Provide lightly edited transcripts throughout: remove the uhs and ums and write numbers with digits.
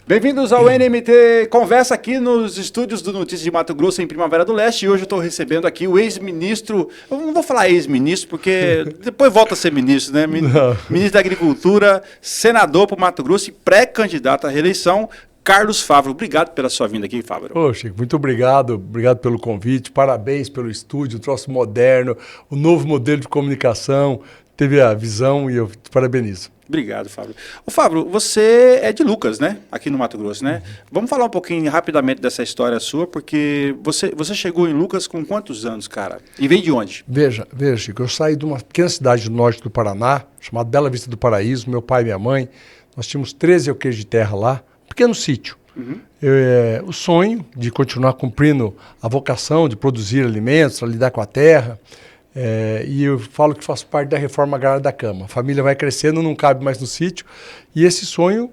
Bem-vindos ao NMT Conversa aqui nos estúdios do Notícias de Mato Grosso, em Primavera do Leste. E hoje eu estou recebendo aqui o ex-ministro, eu não vou falar ex-ministro, porque depois volta a ser ministro, né? Ministro da Agricultura, senador para o Mato Grosso e pré-candidato à reeleição, Carlos Fávaro. Obrigado pela sua vinda aqui, Fávaro. Poxa, muito obrigado. Obrigado pelo convite. Parabéns pelo estúdio, o troço moderno, o novo modelo de comunicação. Teve a visão e eu te parabenizo. Obrigado, Fábio. Ô, Fábio, você é de Lucas, né? Aqui no Mato Grosso, né? Vamos falar um pouquinho rapidamente dessa história sua, porque você chegou em Lucas com quantos anos, cara? E veio de onde? Veja, Chico, eu saí de uma pequena cidade do norte do Paraná, chamada Bela Vista do Paraíso, meu pai e minha mãe. Nós tínhamos 13 alqueires de terra lá, um pequeno sítio. O sonho de continuar cumprindo a vocação de produzir alimentos, lidar com a terra. E eu falo que faço parte da reforma agrária da Câmara. A família vai crescendo, não cabe mais no sítio. E esse sonho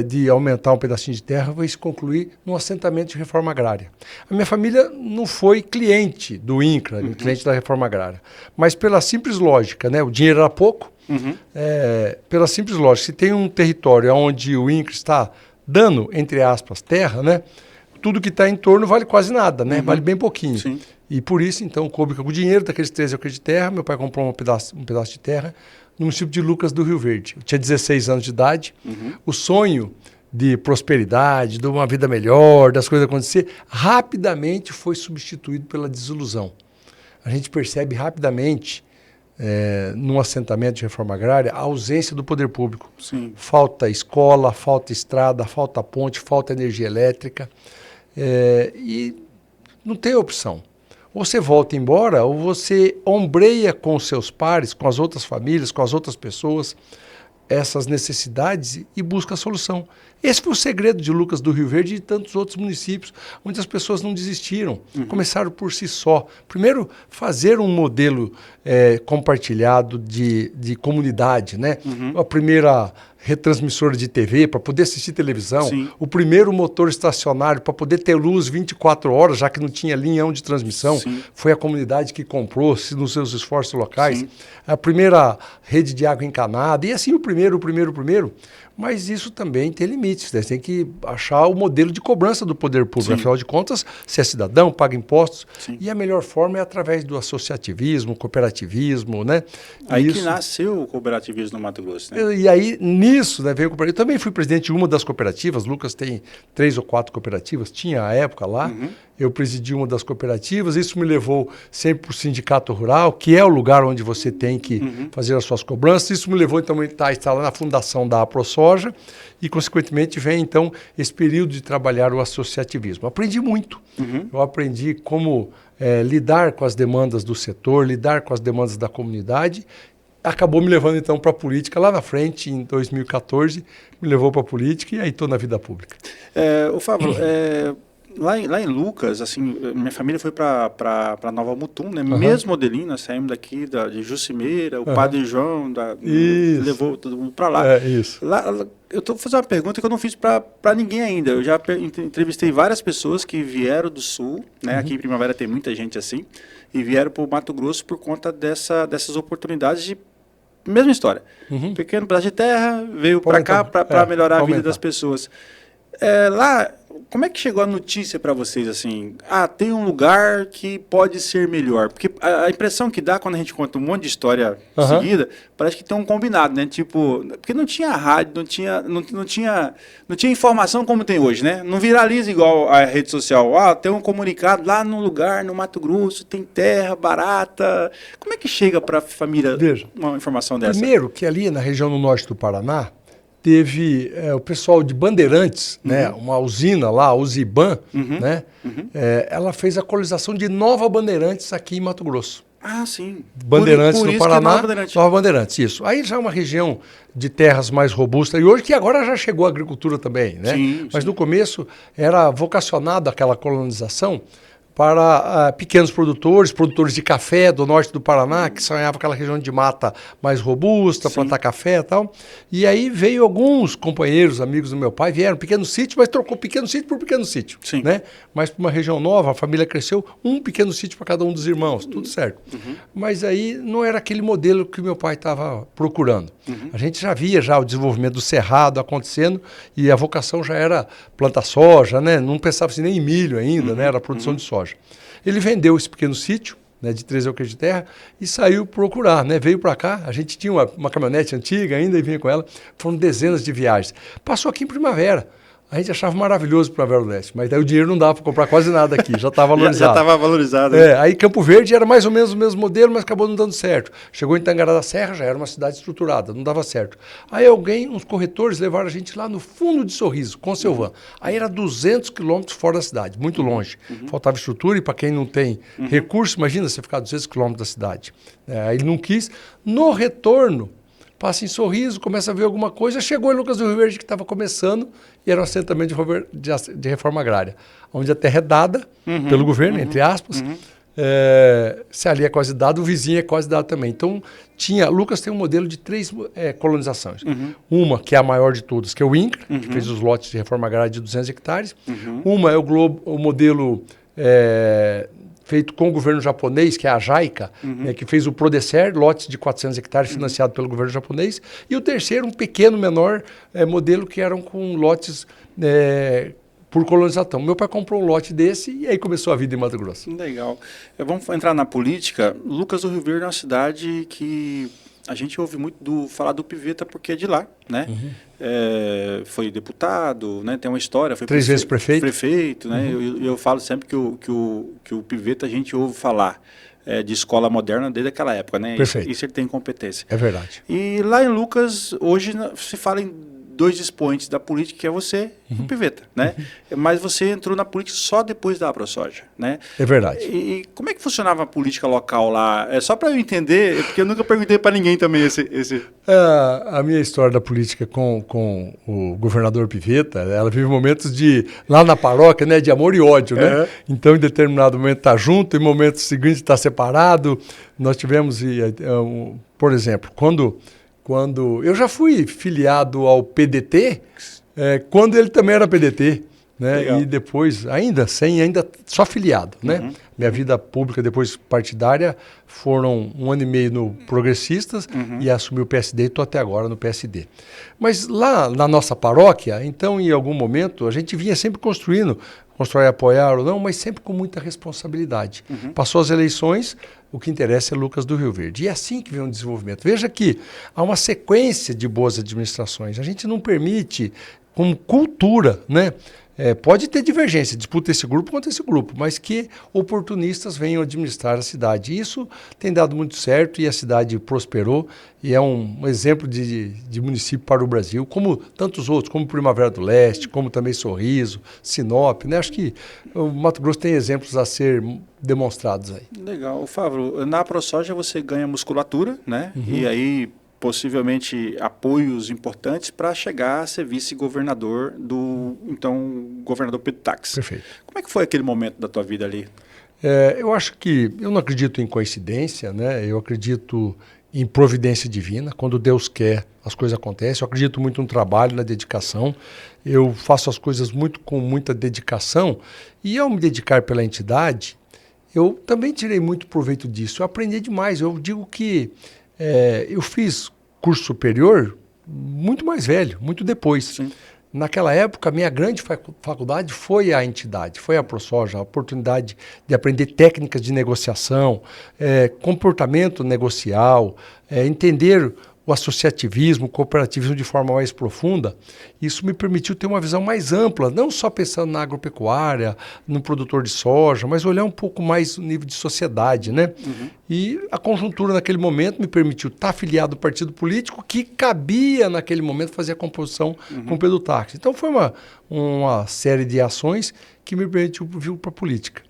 de aumentar um pedacinho de terra vai se concluir num assentamento de reforma agrária. A minha família não foi cliente do INCRA, cliente da reforma agrária. Mas pela simples lógica, né? O dinheiro era pouco. Pela simples lógica, se tem um território onde o INCRA está dando, entre aspas, terra, né? Tudo que está em torno vale quase nada, né? Vale bem pouquinho. Sim. E por isso, então, coube com o dinheiro daqueles 13 alqueires de terra, meu pai comprou um pedaço de terra no município de Lucas do Rio Verde. Eu tinha 16 anos de idade. O sonho de prosperidade, de uma vida melhor, das coisas acontecer, rapidamente foi substituído pela desilusão. A gente percebe rapidamente, num assentamento de reforma agrária, a ausência do poder público. Sim. Falta escola, falta estrada, falta ponte, falta energia elétrica. E não tem opção. Ou você volta embora, ou você ombreia com os seus pares, com as outras famílias, com as outras pessoas, essas necessidades e busca a solução. Esse foi o segredo de Lucas do Rio Verde e de tantos outros municípios, onde as pessoas não desistiram, começaram por si só. Primeiro, fazer um modelo compartilhado de comunidade, né? A primeira retransmissora de TV para poder assistir televisão, Sim. O primeiro motor estacionário para poder ter luz 24 horas, já que não tinha linhão de transmissão, Sim. Foi a comunidade que comprou nos seus esforços locais. Sim. A primeira rede de água encanada, e assim o primeiro. Mas isso também tem limites, né? Você tem que achar o modelo de cobrança do poder público. Sim. Afinal de contas, você é cidadão, paga impostos, Sim. E a melhor forma é através do associativismo, cooperativismo, né? Aí isso... que nasceu o cooperativismo no Mato Grosso, né? E aí, nisso, né, veio o cooperativismo. Eu também fui presidente de uma das cooperativas, Lucas tem 3 ou 4 cooperativas, tinha à época lá, eu presidi uma das cooperativas, isso me levou sempre para o sindicato rural, que é o lugar onde você tem que fazer as suas cobranças, isso me levou então a estar lá na fundação da AproSoja e, consequentemente, vem então esse período de trabalhar o associativismo. Aprendi muito, eu aprendi como lidar com as demandas do setor, lidar com as demandas da comunidade. Acabou me levando, então, para a política. Lá na frente, em 2014, me levou para a política e aí estou na vida pública. Ô Fábio, lá em Lucas, assim, minha família foi para Nova Mutum, né? Mesmo modelinho, nós saímos daqui de Jucimeira, o Padre João levou todo mundo para lá. Isso. Lá. Eu estou fazendo uma pergunta que eu não fiz para ninguém ainda. Eu já entrevistei várias pessoas que vieram do Sul, né? Aqui em Primavera tem muita gente assim, e vieram para o Mato Grosso por conta dessas oportunidades de mesma história. Pequeno pedaço de terra, veio para cá para melhorar a vida das pessoas. Lá, como é que chegou a notícia para vocês, assim? Tem um lugar que pode ser melhor. Porque a impressão que dá quando a gente conta um monte de história seguida, parece que tem um combinado, né? Tipo, porque não tinha rádio, não tinha informação como tem hoje, né? Não viraliza igual a rede social. Tem um comunicado lá no lugar, no Mato Grosso, tem terra barata. Como é que chega para a família uma informação dessa? Primeiro, que ali na região do norte do Paraná, teve o pessoal de Bandeirantes, né, uma usina lá, a Usiban, né, ela fez a colonização de Nova Bandeirantes aqui em Mato Grosso. Sim. Bandeirantes por no isso Paraná, que Nova Bandeirantes, isso. Aí já é uma região de terras mais robusta, e hoje que agora já chegou a agricultura também, né? Sim, mas no começo era vocacionado aquela colonização para pequenos produtores, produtores de café do norte do Paraná, que sonhavam aquela região de mata mais robusta, plantar café e tal. E aí veio alguns companheiros, amigos do meu pai, vieram pequeno sítio, mas trocou pequeno sítio por pequeno sítio. Sim. Né? Mas para uma região nova, a família cresceu, um pequeno sítio para cada um dos irmãos, tudo certo. Mas aí não era aquele modelo que meu pai estava procurando. A gente já via o desenvolvimento do cerrado acontecendo e a vocação já era plantar soja, né? Não pensava assim nem em milho ainda, né? Era a produção de soja. Ele vendeu esse pequeno sítio, né, de 13 alqueires de terra, e saiu procurar, né? Veio para cá, a gente tinha uma caminhonete antiga ainda e vinha com ela, foram dezenas de viagens. Passou aqui em Primavera. A gente achava maravilhoso Primavera do Leste, mas daí o dinheiro não dava para comprar quase nada aqui, já estava valorizado. Já estava valorizado. Aí Campo Verde era mais ou menos o mesmo modelo, mas acabou não dando certo. Chegou em Tangará da Serra, já era uma cidade estruturada, não dava certo. Aí uns corretores levaram a gente lá no fundo de Sorriso, Conselvan. Aí era 200 quilômetros fora da cidade, muito longe. Faltava estrutura e para quem não tem recurso, imagina você ficar 200 quilômetros da cidade. Aí ele não quis. No retorno, passa em Sorriso, começa a ver alguma coisa, chegou em Lucas do Rio Verde, que estava começando, e era um assentamento de reforma agrária, onde a terra é dada pelo governo, entre aspas, se ali é quase dado, o vizinho é quase dado também. Então, Lucas tem um modelo de 3 colonizações. Uma, que é a maior de todas, que é o INCRA, que fez os lotes de reforma agrária de 200 hectares. Uma é o modelo feito com o governo japonês, que é a JICA, que fez o Prodecer, lotes de 400 hectares financiado pelo governo japonês. E o terceiro, um pequeno, menor modelo, que eram com lotes por colonização. Meu pai comprou um lote desse e aí começou a vida em Mato Grosso. Legal. Vamos entrar na política. Lucas do Rio Verde é uma cidade que a gente ouve muito falar do Piveta porque é de lá, né? Foi deputado, né? Tem uma história. Foi 3 vezes prefeito. Prefeito, né? Eu falo sempre que o Piveta a gente ouve falar de escola moderna desde aquela época, né? Perfeito. Isso ele tem competência. É verdade. E lá em Lucas, hoje se fala em 2 expoentes da política, que é você e o Piveta, né? Mas você entrou na política só depois da AproSoja, né? É verdade. E como é que funcionava a política local lá? Só para eu entender, porque eu nunca perguntei para ninguém também esse... A minha história da política com o governador Piveta, ela vive momentos lá na paróquia, né, de amor e ódio, né? Então, em determinado momento está junto, em momentos seguintes está separado. Nós tivemos, por exemplo, quando eu já fui filiado ao PDT, quando ele também era PDT, né? Legal. E depois, ainda só filiado, né? Minha vida pública, depois partidária, foram 1 ano e meio no Progressistas e assumi o PSD e estou até agora no PSD. Mas lá na nossa paróquia, então, em algum momento, a gente vinha sempre construindo, constrói apoiar ou não, mas sempre com muita responsabilidade. Passou as eleições, o que interessa é Lucas do Rio Verde. E é assim que vem o desenvolvimento. Veja que há uma sequência de boas administrações. A gente não permite, como cultura, né? Pode ter divergência, disputa esse grupo contra esse grupo, mas que oportunistas venham administrar a cidade. Isso tem dado muito certo e a cidade prosperou e é um exemplo de município para o Brasil, como tantos outros, como Primavera do Leste, como também Sorriso, Sinop, né? Acho que o Mato Grosso tem exemplos a ser demonstrados aí. Legal. Fábio, na AproSoja você ganha musculatura, né? E aí possivelmente apoios importantes para chegar a ser vice-governador do, então, governador Pedro Táxi. Perfeito. Como é que foi aquele momento da tua vida ali? Eu acho que, eu não acredito em coincidência, né? Eu acredito em providência divina. Quando Deus quer, as coisas acontecem. Eu acredito muito no trabalho, na dedicação. Eu faço as coisas com muita dedicação. E ao me dedicar pela entidade, eu também tirei muito proveito disso. Eu aprendi demais. Eu digo que eu fiz curso superior muito mais velho, muito depois. Sim. Naquela época, a minha grande faculdade foi a entidade, foi a AproSoja, a oportunidade de aprender técnicas de negociação, comportamento negocial, entender o associativismo, o cooperativismo de forma mais profunda. Isso me permitiu ter uma visão mais ampla, não só pensando na agropecuária, no produtor de soja, mas olhar um pouco mais no nível de sociedade, né? E a conjuntura naquele momento me permitiu estar afiliado ao partido político que cabia naquele momento fazer a composição com o Pedro Táxi. Então foi uma série de ações que me permitiu vir para a política.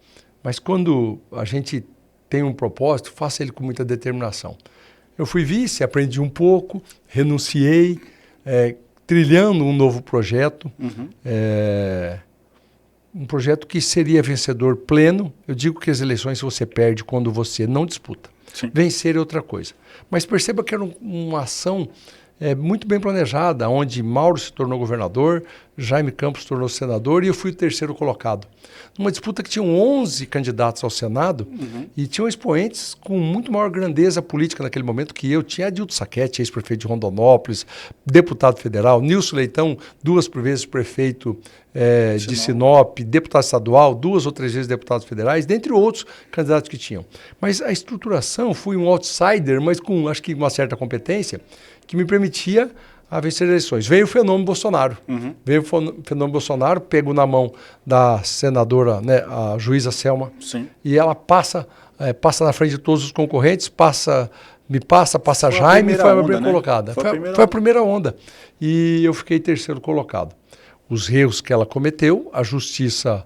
Mas quando a gente tem um propósito, faça ele com muita determinação. Eu fui vice, aprendi um pouco, renunciei, trilhando um novo projeto. um projeto que seria vencedor pleno. Eu digo que as eleições você perde quando você não disputa. Sim. Vencer é outra coisa. Mas perceba que era uma ação muito bem planejada, onde Mauro se tornou governador, Jaime Campos se tornou senador e eu fui o terceiro colocado. Numa disputa que tinham 11 candidatos ao Senado e tinham expoentes com muito maior grandeza política naquele momento que eu. Tinha Adilto Saquete, ex-prefeito de Rondonópolis, deputado federal, Nilson Leitão, 2 vezes prefeito de Sinop, deputado estadual, 2 ou 3 vezes deputados federais, dentre outros candidatos que tinham. Mas a estruturação, fui um outsider, mas com, acho que, uma certa competência, que me permitia a vencer as eleições. Veio o fenômeno Bolsonaro. Veio o fenômeno Bolsonaro, pego na mão da senadora, né, a juíza Selma, Sim. e ela passa na frente de todos os concorrentes, passa Jaime e foi a primeira colocada. Foi a primeira onda. E eu fiquei terceiro colocado. Os erros que ela cometeu, a justiça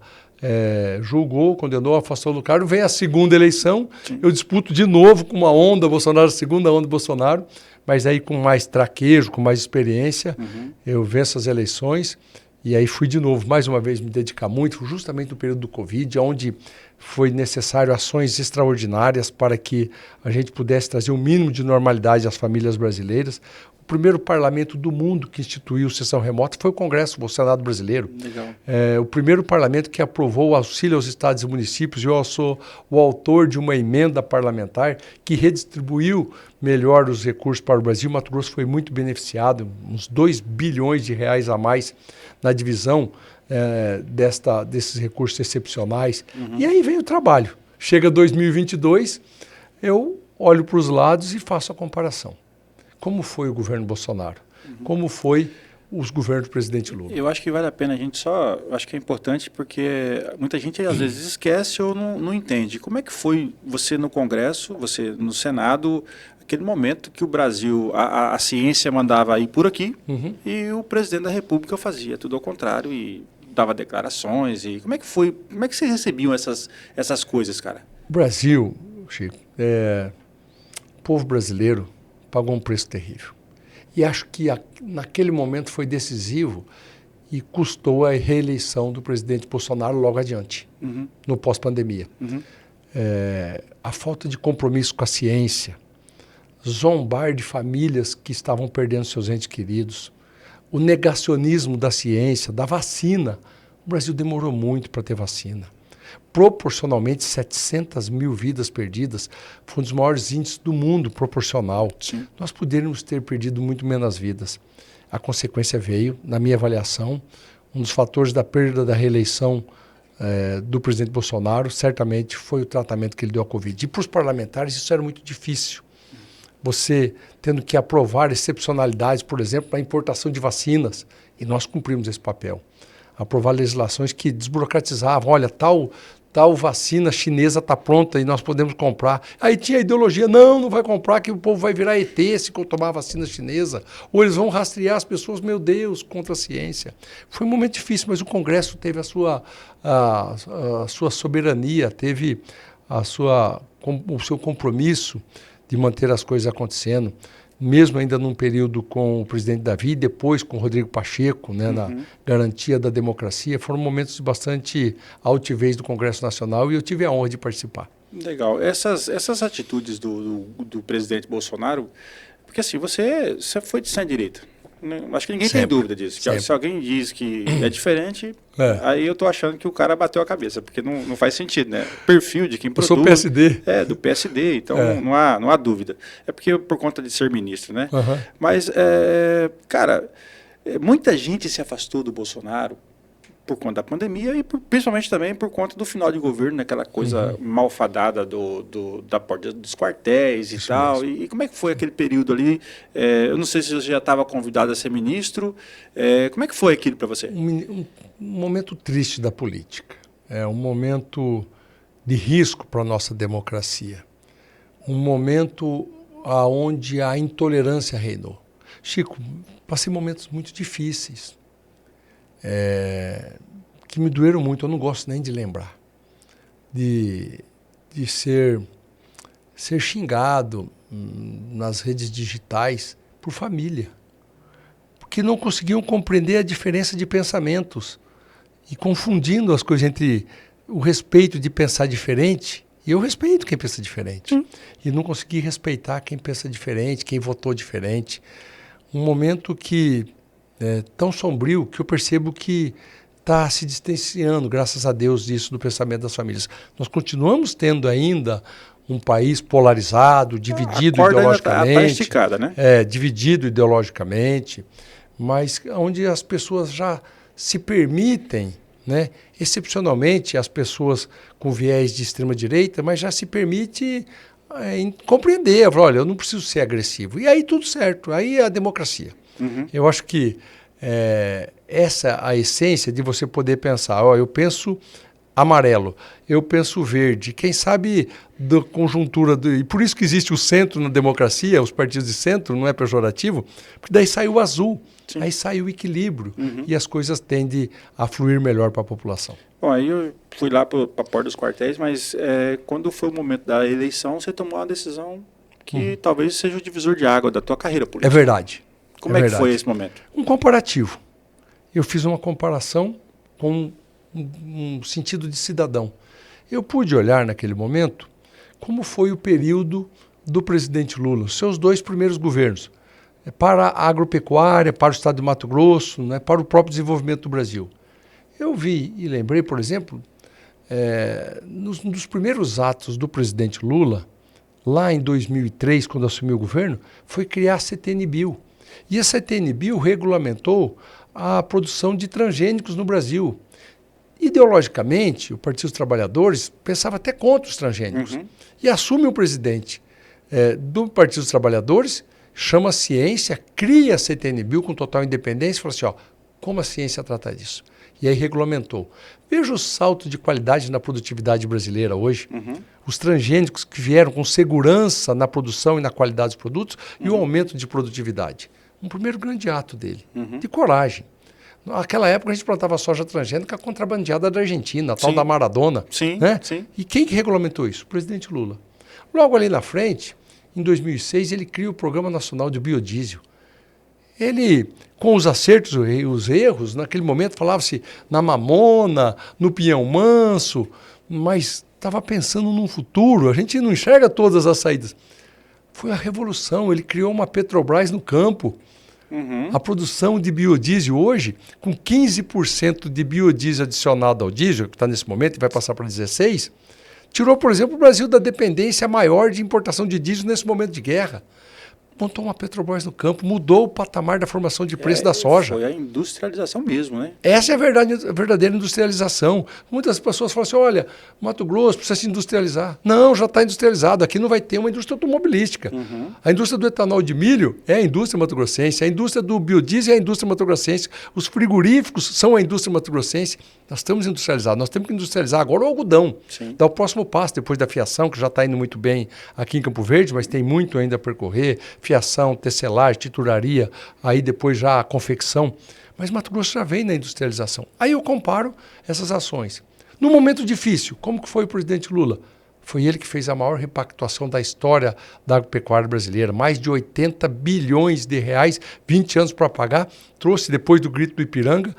julgou, condenou, afastou do cargo. Vem a segunda eleição, eu disputo de novo com uma onda Bolsonaro, segunda onda Bolsonaro, mas aí com mais traquejo, com mais experiência, eu venço as eleições e aí fui de novo, mais uma vez, me dedicar muito, justamente no período do Covid, onde foi necessário ações extraordinárias para que a gente pudesse trazer um mínimo de normalidade às famílias brasileiras. O primeiro parlamento do mundo que instituiu sessão remota foi o Congresso, o Senado brasileiro. Legal. O primeiro parlamento que aprovou o auxílio aos estados e municípios, e eu sou o autor de uma emenda parlamentar que redistribuiu melhor os recursos para o Brasil. Mato Grosso foi muito beneficiado, uns 2 bilhões de reais a mais na divisão desses recursos excepcionais. E aí vem o trabalho. Chega 2022, eu olho para os lados e faço a comparação. Como foi o governo Bolsonaro? Como foi os governos do presidente Lula? Eu acho que vale a pena a gente acho que é importante porque muita gente às vezes esquece ou não entende. Como é que foi você no Congresso, você no Senado, aquele momento que o Brasil, a ciência mandava ir por aqui e o presidente da República fazia tudo ao contrário e dava declarações. E como é que foi? Como é que vocês recebiam essas coisas, cara? O Brasil, Chico, o povo brasileiro pagou um preço terrível. E acho que naquele momento foi decisivo e custou a reeleição do presidente Bolsonaro logo adiante, no pós-pandemia. A falta de compromisso com a ciência, zombar de famílias que estavam perdendo seus entes queridos, o negacionismo da ciência, da vacina. O Brasil demorou muito para ter vacina. Proporcionalmente, 700 mil vidas perdidas, foi um dos maiores índices do mundo proporcional. Sim. Nós poderíamos ter perdido muito menos vidas. A consequência veio, na minha avaliação, um dos fatores da perda da reeleição do presidente Bolsonaro, certamente foi o tratamento que ele deu à Covid. E para os parlamentares isso era muito difícil. Você tendo que aprovar excepcionalidades, por exemplo, para a importação de vacinas, e nós cumprimos esse papel. Aprovar legislações que desburocratizavam. Olha, tal vacina chinesa está pronta e nós podemos comprar. Aí tinha a ideologia, não vai comprar que o povo vai virar ET se tomar a vacina chinesa. Ou eles vão rastrear as pessoas, meu Deus, contra a ciência. Foi um momento difícil, mas o Congresso teve a sua soberania, teve o seu compromisso de manter as coisas acontecendo. Mesmo ainda num período com o presidente Davi, depois com o Rodrigo Pacheco, né, na garantia da democracia, foram momentos de bastante altivez do Congresso Nacional e eu tive a honra de participar. Legal. Essas atitudes do presidente Bolsonaro, porque assim, você foi de centro-direita. Acho que ninguém tem dúvida disso. Se alguém diz que é diferente, aí eu tô achando que o cara bateu a cabeça, porque não faz sentido, né? Perfil de quem produz... Eu sou PSD. Do PSD, então não há dúvida. É porque por conta de ser ministro, né? Mas, cara, muita gente se afastou do Bolsonaro por conta da pandemia e principalmente também por conta do final de governo, aquela coisa malfadada da porta dos quartéis e tal. E como é que foi aquele período ali? Eu não sei se você já estava convidado a ser ministro. Como é que foi aquilo para você? Um momento triste da política. Um momento de risco para a nossa democracia. Um momento onde a intolerância reinou. Chico, passei momentos muito difíceis. Que me doeram muito, eu não gosto nem de lembrar, de ser xingado nas redes digitais por família, porque não conseguiam compreender a diferença de pensamentos. e confundindo as coisas entre o respeito de pensar diferente, e eu respeito quem pensa diferente, e não consegui respeitar quem pensa diferente, quem votou diferente. Um momento que é tão sombrio que eu percebo que está se distanciando, graças a Deus, disso do pensamento das famílias. Nós continuamos tendo ainda um país polarizado, dividido ideologicamente. Tá esticada, né? Dividido ideologicamente, mas onde as pessoas já se permitem, né, excepcionalmente as pessoas com viés de extrema-direita, mas já se permite compreender, falar, olha, eu não preciso ser agressivo. E aí tudo certo, aí é a democracia. Eu acho que essa é a essência de você poder pensar, eu penso amarelo, eu penso verde, quem sabe da conjuntura, e por isso que existe o centro na democracia, os partidos de centro, não é pejorativo, porque daí sai o azul, aí sai o equilíbrio, e as coisas tendem a fluir melhor para a população. Bom, aí eu fui lá para a porta dos quartéis, mas quando foi o momento da eleição, você tomou uma decisão que talvez seja o divisor de água da tua carreira política. É verdade. Como é que foi esse momento? Um comparativo. Eu fiz uma comparação com um sentido de cidadão. Eu pude olhar naquele momento como foi o período do presidente Lula, os seus 2 primeiros governos, para a agropecuária, para o estado de Mato Grosso, né, para o próprio desenvolvimento do Brasil. Eu vi e lembrei, por exemplo, nos primeiros atos do presidente Lula, lá em 2003, quando assumiu o governo, foi criar a CTN-Bio. E a CTN-Bio regulamentou a produção de transgênicos no Brasil. Ideologicamente, o Partido dos Trabalhadores pensava até contra os transgênicos. E assume o presidente do Partido dos Trabalhadores, chama a ciência, cria a CTN-Bio com total independência e fala assim, como a ciência trata disso? E aí regulamentou. Veja o salto de qualidade na produtividade brasileira hoje. Os transgênicos que vieram com segurança na produção e na qualidade dos produtos e o aumento de produtividade. Um primeiro grande ato dele, de coragem. Naquela época a gente plantava soja transgênica contrabandeada da Argentina, a tal da Maradona. Né? E quem que regulamentou isso? O presidente Lula. Logo ali na frente, em 2006, ele cria o Programa Nacional de Biodiesel. Ele, com os acertos e os erros, naquele momento falava-se na mamona, no pinhão manso, mas estava pensando num futuro, a gente não enxerga todas as saídas. Foi a revolução, ele criou uma Petrobras no campo. A produção de biodiesel hoje, com 15% de biodiesel adicionado ao diesel, que está nesse momento e vai passar para 16%, tirou, por exemplo, o Brasil da dependência maior de importação de diesel nesse momento de guerra. Montou uma Petrobras no campo, mudou o patamar da formação de preço da soja. Foi a industrialização mesmo, né? Essa é a verdadeira industrialização. Muitas pessoas falam assim, olha, Mato Grosso precisa se industrializar. Não, já está industrializado. Aqui não vai ter uma indústria automobilística. A indústria do etanol de milho é a indústria mato-grossense. A indústria do biodiesel é a indústria mato-grossense. Os frigoríficos são a indústria mato-grossense. Nós estamos industrializados. Nós temos que industrializar agora o algodão. Dar o próximo passo, depois da fiação, que já está indo muito bem aqui em Campo Verde, mas tem muito ainda a percorrer. Fiação, tecelagem, titularia, aí depois já a confecção. Mas Mato Grosso já vem na industrialização. Aí eu comparo essas ações. No momento difícil, como que foi o presidente Lula? Foi ele que fez a maior repactuação da história da agropecuária brasileira. Mais de 80 bilhões de reais, 20 anos para pagar. Trouxe, depois do grito do Ipiranga,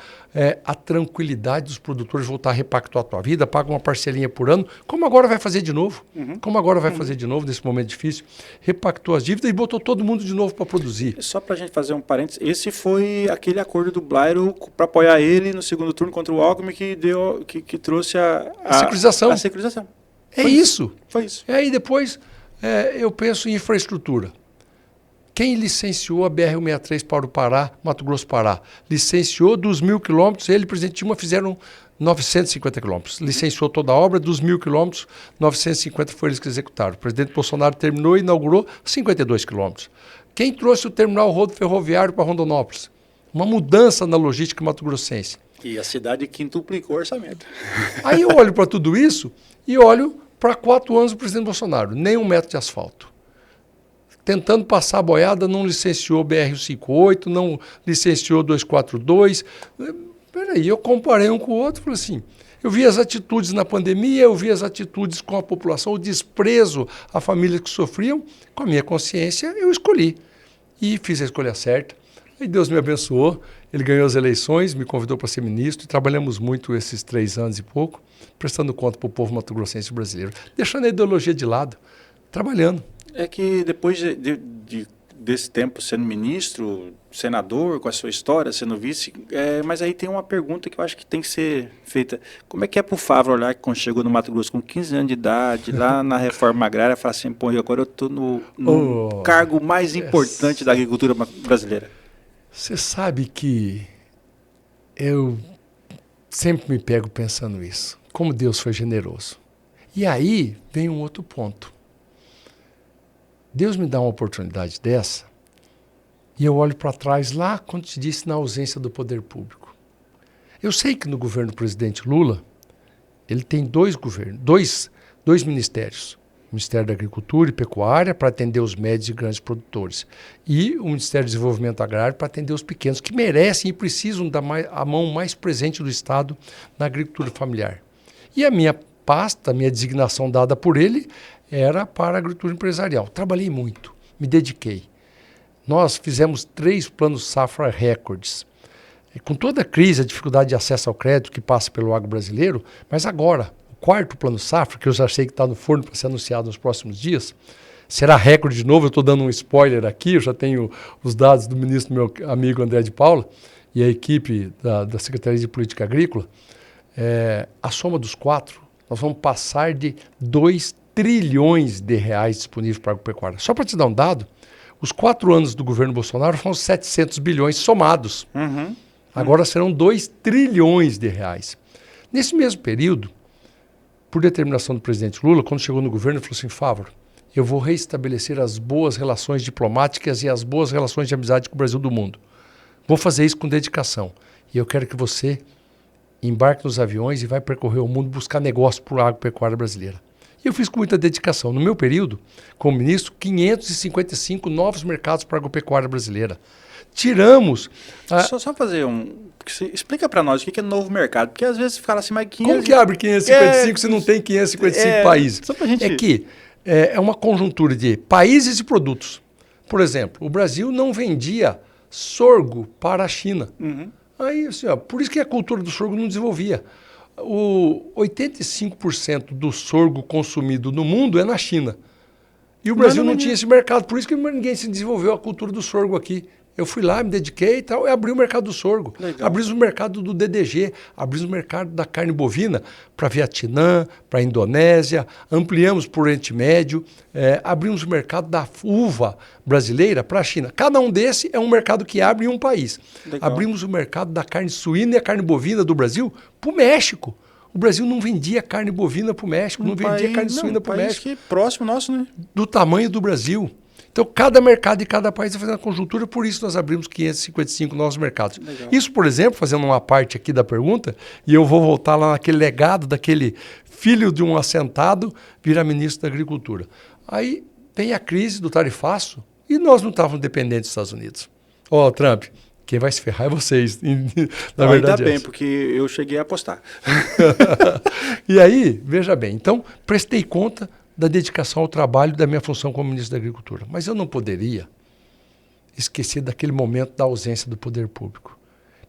a tranquilidade dos produtores voltar a repactuar a tua vida, paga uma parcelinha por ano, como agora vai fazer de novo. Como agora vai fazer de novo nesse momento difícil. Repactuou as dívidas e botou todo mundo de novo para produzir. Só para a gente fazer um parênteses, esse foi aquele acordo do Blairo para apoiar ele no segundo turno contra o Alckmin que trouxe a securização. A securização. É isso. Foi isso. E aí depois eu penso em infraestrutura. Quem licenciou a BR-163 para o Pará, Mato Grosso Pará? Licenciou dos 1.000 quilômetros, ele e o presidente Dilma fizeram 950 quilômetros. Licenciou toda a obra, dos 1.000 quilômetros, 950 foi eles que executaram. O presidente Bolsonaro terminou e inaugurou 52 quilômetros. Quem trouxe o terminal rodoviário para Rondonópolis? Uma mudança na logística mato-grossense. E a cidade quintuplicou o orçamento. Aí eu olho para tudo isso e olho para 4 anos do presidente Bolsonaro. Nem 1 metro de asfalto. Tentando passar a boiada, não licenciou BR-158, não licenciou 242. Peraí, eu comparei um com o outro e falei assim, eu vi as atitudes na pandemia, eu vi as atitudes com a população, o desprezo a famílias que sofriam, com a minha consciência eu escolhi. E fiz a escolha certa. Aí Deus me abençoou, ele ganhou as eleições, me convidou para ser ministro e trabalhamos muito esses 3 anos e pouco, prestando conta para o povo mato-grossense e brasileiro, deixando a ideologia de lado, trabalhando. É que depois desse tempo sendo ministro, senador, com a sua história, sendo vice, mas aí tem uma pergunta que eu acho que tem que ser feita. Como é que é para o Fávaro olhar que quando chegou no Mato Grosso com 15 anos de idade, lá na reforma agrária, falar assim, pô, agora eu estou no cargo mais importante da agricultura brasileira? Você sabe que eu sempre me pego pensando isso, como Deus foi generoso. E aí vem um outro ponto. Deus me dá uma oportunidade dessa e eu olho para trás lá, quando te disse, na ausência do poder público. Eu sei que no governo do presidente Lula, ele tem dois ministérios. O Ministério da Agricultura e Pecuária para atender os médios e grandes produtores. E o Ministério do Desenvolvimento Agrário para atender os pequenos, que merecem e precisam da a mão mais presente do Estado na agricultura familiar. E a minha pasta, a minha designação dada por ele, era para a agricultura empresarial. Trabalhei muito, me dediquei. Nós fizemos 3 planos safra recordes. E com toda a crise, a dificuldade de acesso ao crédito que passa pelo agro brasileiro, mas agora, o 4º plano safra, que eu já sei que está no forno para ser anunciado nos próximos dias, será recorde de novo. Eu estou dando um spoiler aqui, eu já tenho os dados do ministro, meu amigo André de Paula, e a equipe da Secretaria de Política Agrícola. A soma dos 4, nós vamos passar de 2 trilhões de reais disponíveis para a agropecuária. Só para te dar um dado, os 4 anos do governo Bolsonaro foram 700 bilhões somados. Agora serão 2 trilhões de reais. Nesse mesmo período, por determinação do presidente Lula, quando chegou no governo, ele falou assim, Fávaro, eu vou reestabelecer as boas relações diplomáticas e as boas relações de amizade com o Brasil do mundo. Vou fazer isso com dedicação. E eu quero que você embarque nos aviões e vai percorrer o mundo buscar negócio para a agropecuária brasileira. E eu fiz com muita dedicação. No meu período, como ministro, 555 novos mercados para a agropecuária brasileira. Tiramos... Só fazer explica para nós o que é novo mercado, porque às vezes fala assim, mas 500... Como que abre 555 se não tem 555 países? Só pra gente... É que é uma conjuntura de países e produtos. Por exemplo, o Brasil não vendia sorgo para a China. Aí, assim, por isso que a cultura do sorgo não desenvolvia. 85% do sorgo consumido no mundo é na China. E o Brasil não tinha esse mercado, por isso que ninguém se desenvolveu a cultura do sorgo aqui. Eu fui lá, me dediquei e tal, e abri o mercado do sorgo. Abrimos o mercado do DDG, abrimos o mercado da carne bovina para Vietnã, para Indonésia, ampliamos para o Oriente Médio, abrimos o mercado da uva brasileira para a China. Cada um desse é um mercado que abre em um país. Legal. Abrimos o mercado da carne suína e a carne bovina do Brasil para o México. O Brasil não vendia carne bovina para o México, não vendia carne suína para o México. Que próximo nosso, né? Do tamanho do Brasil. Então, cada mercado e cada país vai fazendo a conjuntura, por isso nós abrimos 555 novos mercados. Legal. Isso, por exemplo, fazendo uma parte aqui da pergunta, e eu vou voltar lá naquele legado daquele filho de um assentado virar ministro da Agricultura. Aí vem a crise do tarifaço e nós não estávamos dependentes dos Estados Unidos. Trump, quem vai se ferrar é vocês. Na verdade, ainda bem, porque eu cheguei a apostar. E aí, veja bem, então prestei conta da dedicação ao trabalho da minha função como ministro da Agricultura. Mas eu não poderia esquecer daquele momento da ausência do poder público.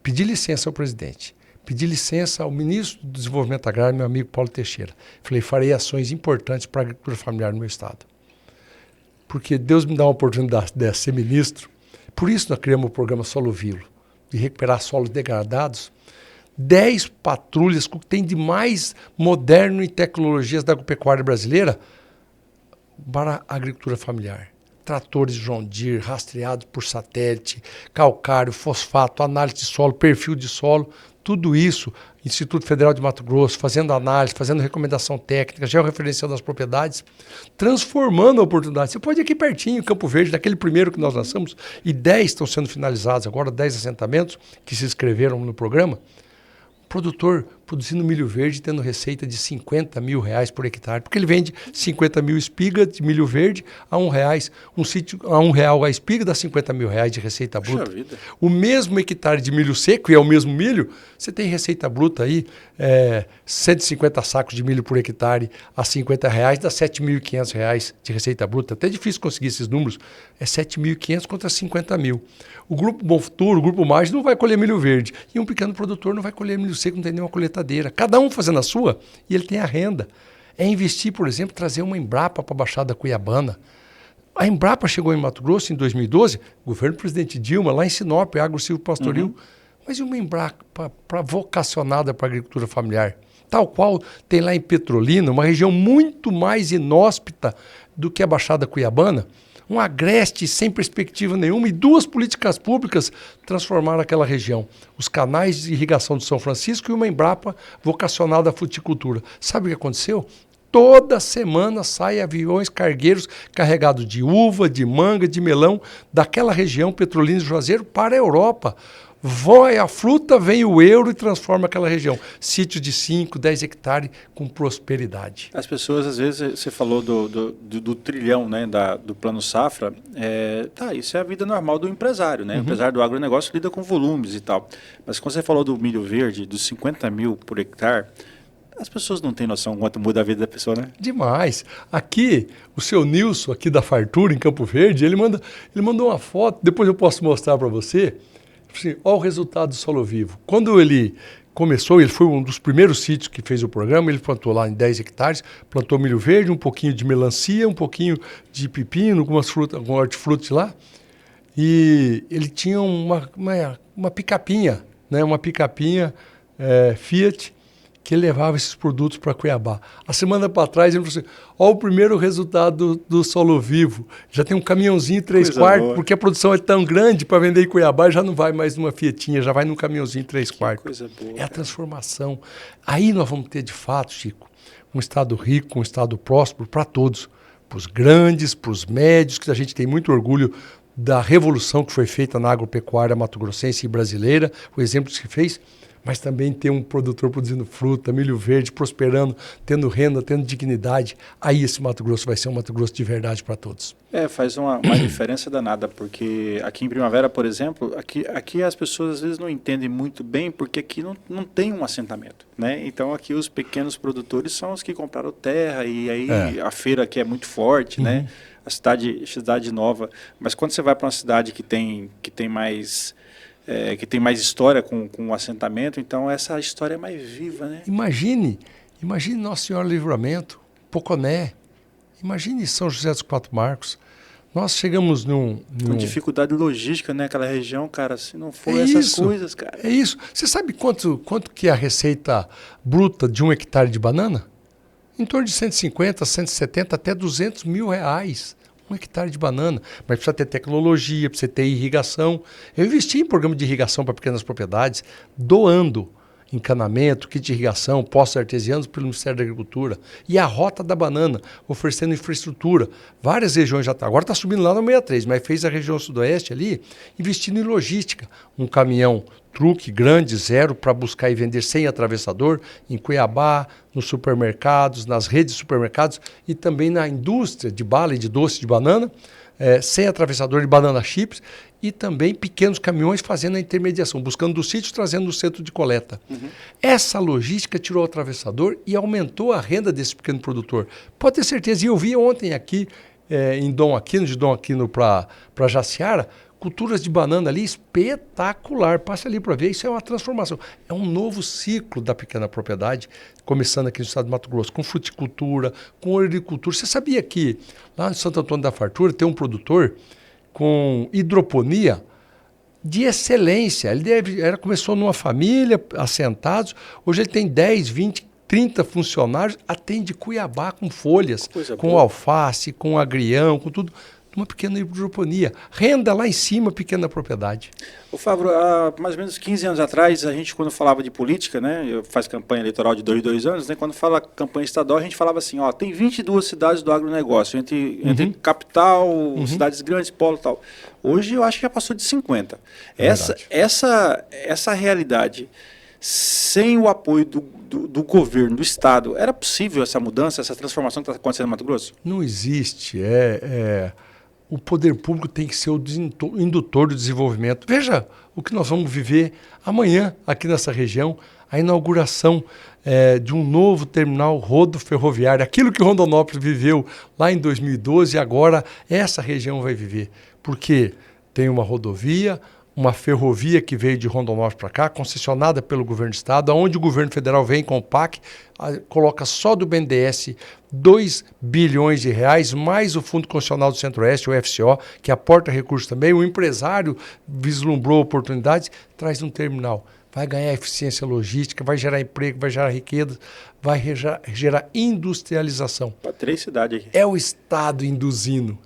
Pedi licença ao presidente, pedi licença ao ministro do Desenvolvimento Agrário, meu amigo Paulo Teixeira. Falei, farei ações importantes para a agricultura familiar no meu estado. Porque Deus me dá uma oportunidade de ser ministro. Por isso nós criamos o programa Solo Vivo, de recuperar solos degradados. 10 patrulhas que tem de mais moderno em tecnologias da agropecuária brasileira para a agricultura familiar. Tratores John Deere, rastreados por satélite, calcário, fosfato, análise de solo, perfil de solo, tudo isso, Instituto Federal de Mato Grosso, fazendo análise, fazendo recomendação técnica, georreferenciando as propriedades, transformando a oportunidade. Você pode ir aqui pertinho, em Campo Verde, daquele primeiro que nós lançamos, e 10 estão sendo finalizados agora, 10 assentamentos que se inscreveram no programa. O produtor produzindo milho verde, tendo receita de R$50 mil por hectare, porque ele vende 50 mil espigas de milho verde a R$1, um sítio a R$1 a espiga dá 50 mil de receita bruta. Vida. O mesmo hectare de milho seco, e é o mesmo milho, você tem receita bruta aí, 150 sacos de milho por hectare a R$50, dá R$7.500 de receita bruta. Até difícil conseguir esses números, é 7.500 contra 50 mil. O Grupo Bom Futuro, o Grupo Margem não vai colher milho verde. E um pequeno produtor não vai colher milho seco, não tem nenhuma coletadeira. Cada um fazendo a sua e ele tem a renda. É investir, por exemplo, trazer uma Embrapa para a Baixada Cuiabana. A Embrapa chegou em Mato Grosso em 2012, governo do presidente Dilma, lá em Sinop, Agro Silvio Pastoril. Mas e uma Embrapa vocacionada para a agricultura familiar? Tal qual tem lá em Petrolina, uma região muito mais inóspita do que a Baixada Cuiabana. Um agreste sem perspectiva nenhuma e 2 políticas públicas transformaram aquela região. Os canais de irrigação de São Francisco e uma Embrapa vocacionada à fruticultura. Sabe o que aconteceu? Toda semana saem aviões cargueiros carregados de uva, de manga, de melão daquela região, Petrolina e Juazeiro, para a Europa. Vai a fruta, vem o euro e transforma aquela região. Sítios de 5, 10 hectares com prosperidade. As pessoas, às vezes, você falou do trilhão, né, do Plano Safra. Isso é a vida normal do empresário, né? O empresário do agronegócio lida com volumes e tal. Mas quando você falou do milho verde, dos 50 mil por hectare, as pessoas não têm noção quanto muda a vida da pessoa, né? Demais. Aqui, o seu Nilson, aqui da Fartura, em Campo Verde, ele mandou uma foto, depois eu posso mostrar para você. Assim, olha o resultado do Solo Vivo. Quando ele começou, ele foi um dos primeiros sítios que fez o programa, ele plantou lá em 10 hectares, plantou milho verde, um pouquinho de melancia, um pouquinho de pepino, algumas frutas, algum hortifruti lá. E ele tinha uma picapinha, né? Uma picapinha Fiat, que levava esses produtos para Cuiabá. A semana para trás, ele falou assim, olha o primeiro resultado do Solo Vivo. Já tem um caminhãozinho 3/4, porque a produção é tão grande para vender em Cuiabá, já não vai mais numa Fietinha, já vai num caminhãozinho 3/4. Coisa boa. É a transformação. Aí nós vamos ter, de fato, Chico, um estado rico, um estado próspero para todos. Para os grandes, para os médios, que a gente tem muito orgulho da revolução que foi feita na agropecuária mato-grossense e brasileira, o exemplo que se fez, mas também ter um produtor produzindo fruta, milho verde, prosperando, tendo renda, tendo dignidade. Aí esse Mato Grosso vai ser um Mato Grosso de verdade para todos. Faz uma diferença danada, porque aqui em Primavera, por exemplo, aqui as pessoas às vezes não entendem muito bem, porque aqui não tem um assentamento, né? Então aqui os pequenos produtores são os que compraram terra, e aí a feira aqui é muito forte, né? A cidade nova. Mas quando você vai para uma cidade que tem mais... que tem mais história com o assentamento, então essa história é mais viva, né? Imagine Nossa Senhora do Livramento, Poconé, imagine São José dos Quatro Marcos. Nós chegamos Com dificuldade logística, né? Aquela região, cara, se não for essas coisas, cara. É isso. Você sabe quanto que é a receita bruta de 1 hectare de banana? Em torno de 150, 170, até 200 mil reais. 1 hectare de banana, mas precisa ter tecnologia, precisa ter irrigação. Eu investi em programa de irrigação para pequenas propriedades, doando encanamento, kit de irrigação, postos artesianos pelo Ministério da Agricultura. E a Rota da Banana, oferecendo infraestrutura. Várias regiões já estão. Agora está subindo lá no 63, mas fez a região sudoeste ali, investindo em logística. Um caminhão truque grande, zero, para buscar e vender sem atravessador, em Cuiabá, nos supermercados, nas redes de supermercados e também na indústria de bala e de doce de banana, sem atravessador de banana chips, e também pequenos caminhões fazendo a intermediação, buscando do sítio, trazendo do centro de coleta. Essa logística tirou o atravessador e aumentou a renda desse pequeno produtor. Pode ter certeza, e eu vi ontem aqui, em Dom Aquino, de Dom Aquino para Jaciara, culturas de banana ali espetacular. Passe ali para ver, isso é uma transformação. É um novo ciclo da pequena propriedade, começando aqui no estado de Mato Grosso, com fruticultura, com ouricultura. Você sabia que lá no Santo Antônio da Fartura tem um produtor com hidroponia de excelência? Ele começou numa família, assentados, hoje ele tem 10, 20, 30 funcionários, atende Cuiabá com folhas, com alface, com agrião, com tudo. Uma pequena hidroponia. Renda lá em cima, pequena propriedade. Ô Fábio, há mais ou menos 15 anos atrás, a gente quando falava de política, né, eu faço campanha eleitoral de 2 anos, né, quando fala campanha estadual, a gente falava assim, ó, tem 22 cidades do agronegócio, entre capital, cidades grandes, polo e tal. Hoje eu acho que já passou de 50. Essa realidade, sem o apoio do governo, do Estado, era possível essa mudança, essa transformação que está acontecendo no Mato Grosso? Não existe. O poder público tem que ser o indutor do desenvolvimento. Veja o que nós vamos viver amanhã aqui nessa região, a inauguração de um novo terminal rodoferroviário. Aquilo que Rondonópolis viveu lá em 2012, agora essa região vai viver. Porque tem uma rodovia, uma ferrovia que veio de Rondonópolis para cá, concessionada pelo governo do estado, onde o governo federal vem com o PAC, coloca só do BNDES 2 bilhões de reais, mais o Fundo Constitucional do Centro-Oeste, o FCO, que aporta recursos também. O empresário vislumbrou oportunidades, traz um terminal. Vai ganhar eficiência logística, vai gerar emprego, vai gerar riqueza, vai gerar industrialização. Para 3 cidades aqui. É o Estado induzindo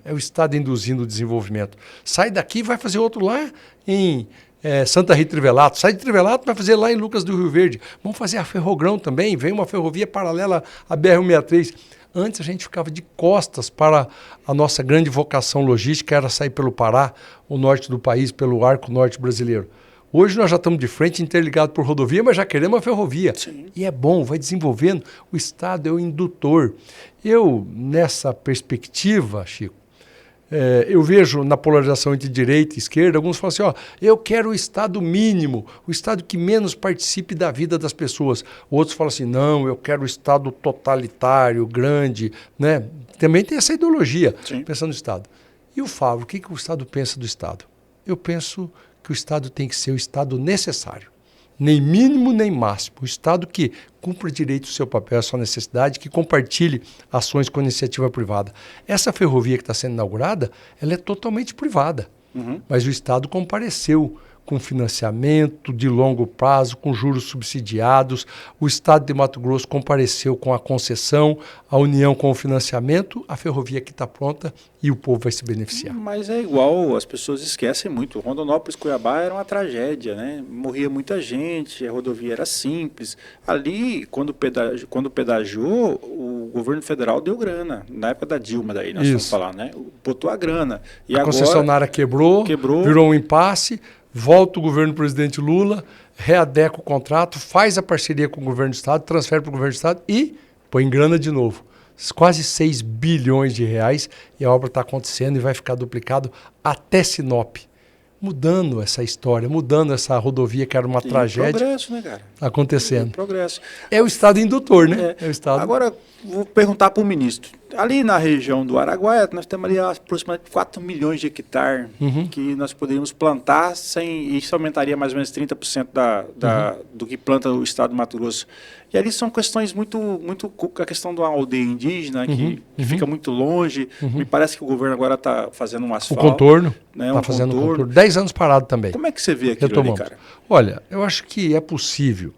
o desenvolvimento. Sai daqui e vai fazer outro lá em Santa Rita Trivelato. Sai de Trivelato, vai fazer lá em Lucas do Rio Verde. Vamos fazer a Ferrogrão também, vem uma ferrovia paralela à BR-163. Antes a gente ficava de costas para a nossa grande vocação logística, era sair pelo Pará, o norte do país, pelo arco norte brasileiro. Hoje nós já estamos de frente, interligados por rodovia, mas já queremos a ferrovia. Sim. E é bom, vai desenvolvendo. O Estado é o indutor. Eu, nessa perspectiva, Chico, eu vejo na polarização entre direita e esquerda, alguns falam assim, eu quero o Estado mínimo, o Estado que menos participe da vida das pessoas. Outros falam assim, não, eu quero o Estado totalitário, grande, né? Também tem essa ideologia, Sim. pensando no Estado. E o Fábio, o que o Estado pensa do Estado? Eu penso que o Estado tem que ser o Estado necessário. Nem mínimo, nem máximo. O Estado que cumpra direito o seu papel, a sua necessidade, que compartilhe ações com a iniciativa privada. Essa ferrovia que está sendo inaugurada, ela é totalmente privada. Uhum. Mas o Estado compareceu com financiamento de longo prazo, com juros subsidiados. O Estado de Mato Grosso compareceu com a concessão, a união com o financiamento, a ferrovia aqui está pronta e o povo vai se beneficiar. Mas é igual, as pessoas esquecem muito. Rondonópolis, Cuiabá era uma tragédia, né? Morria muita gente, a rodovia era simples. Ali, quando pedagiou, o governo federal deu grana. Na época da Dilma, daí nós vamos falar, né? Botou a grana. E a agora, concessionária quebrou, virou um impasse, volta o governo do presidente Lula, readeca o contrato, faz a parceria com o governo do estado, transfere para o governo do estado e põe grana de novo. Quase 6 bilhões de reais e a obra está acontecendo e vai ficar duplicado até Sinop. Mudando essa história, mudando essa rodovia que era uma tragédia. Progresso, né, cara? Acontecendo. Progresso. É o Estado indutor, né? É o Estado. Agora, vou perguntar para o ministro. Ali na região do Araguaia, nós temos ali aproximadamente 4 milhões de hectares que nós poderíamos plantar e isso aumentaria mais ou menos 30% do que planta o estado do Mato Grosso. E ali são questões muito a questão da aldeia indígena, que fica muito longe. Me parece que o governo agora está fazendo um asfalto. O contorno. Né, Está fazendo o contorno. 10 anos parado também. Como é que você vê aquilo ali, cara? Olha, eu acho que é possível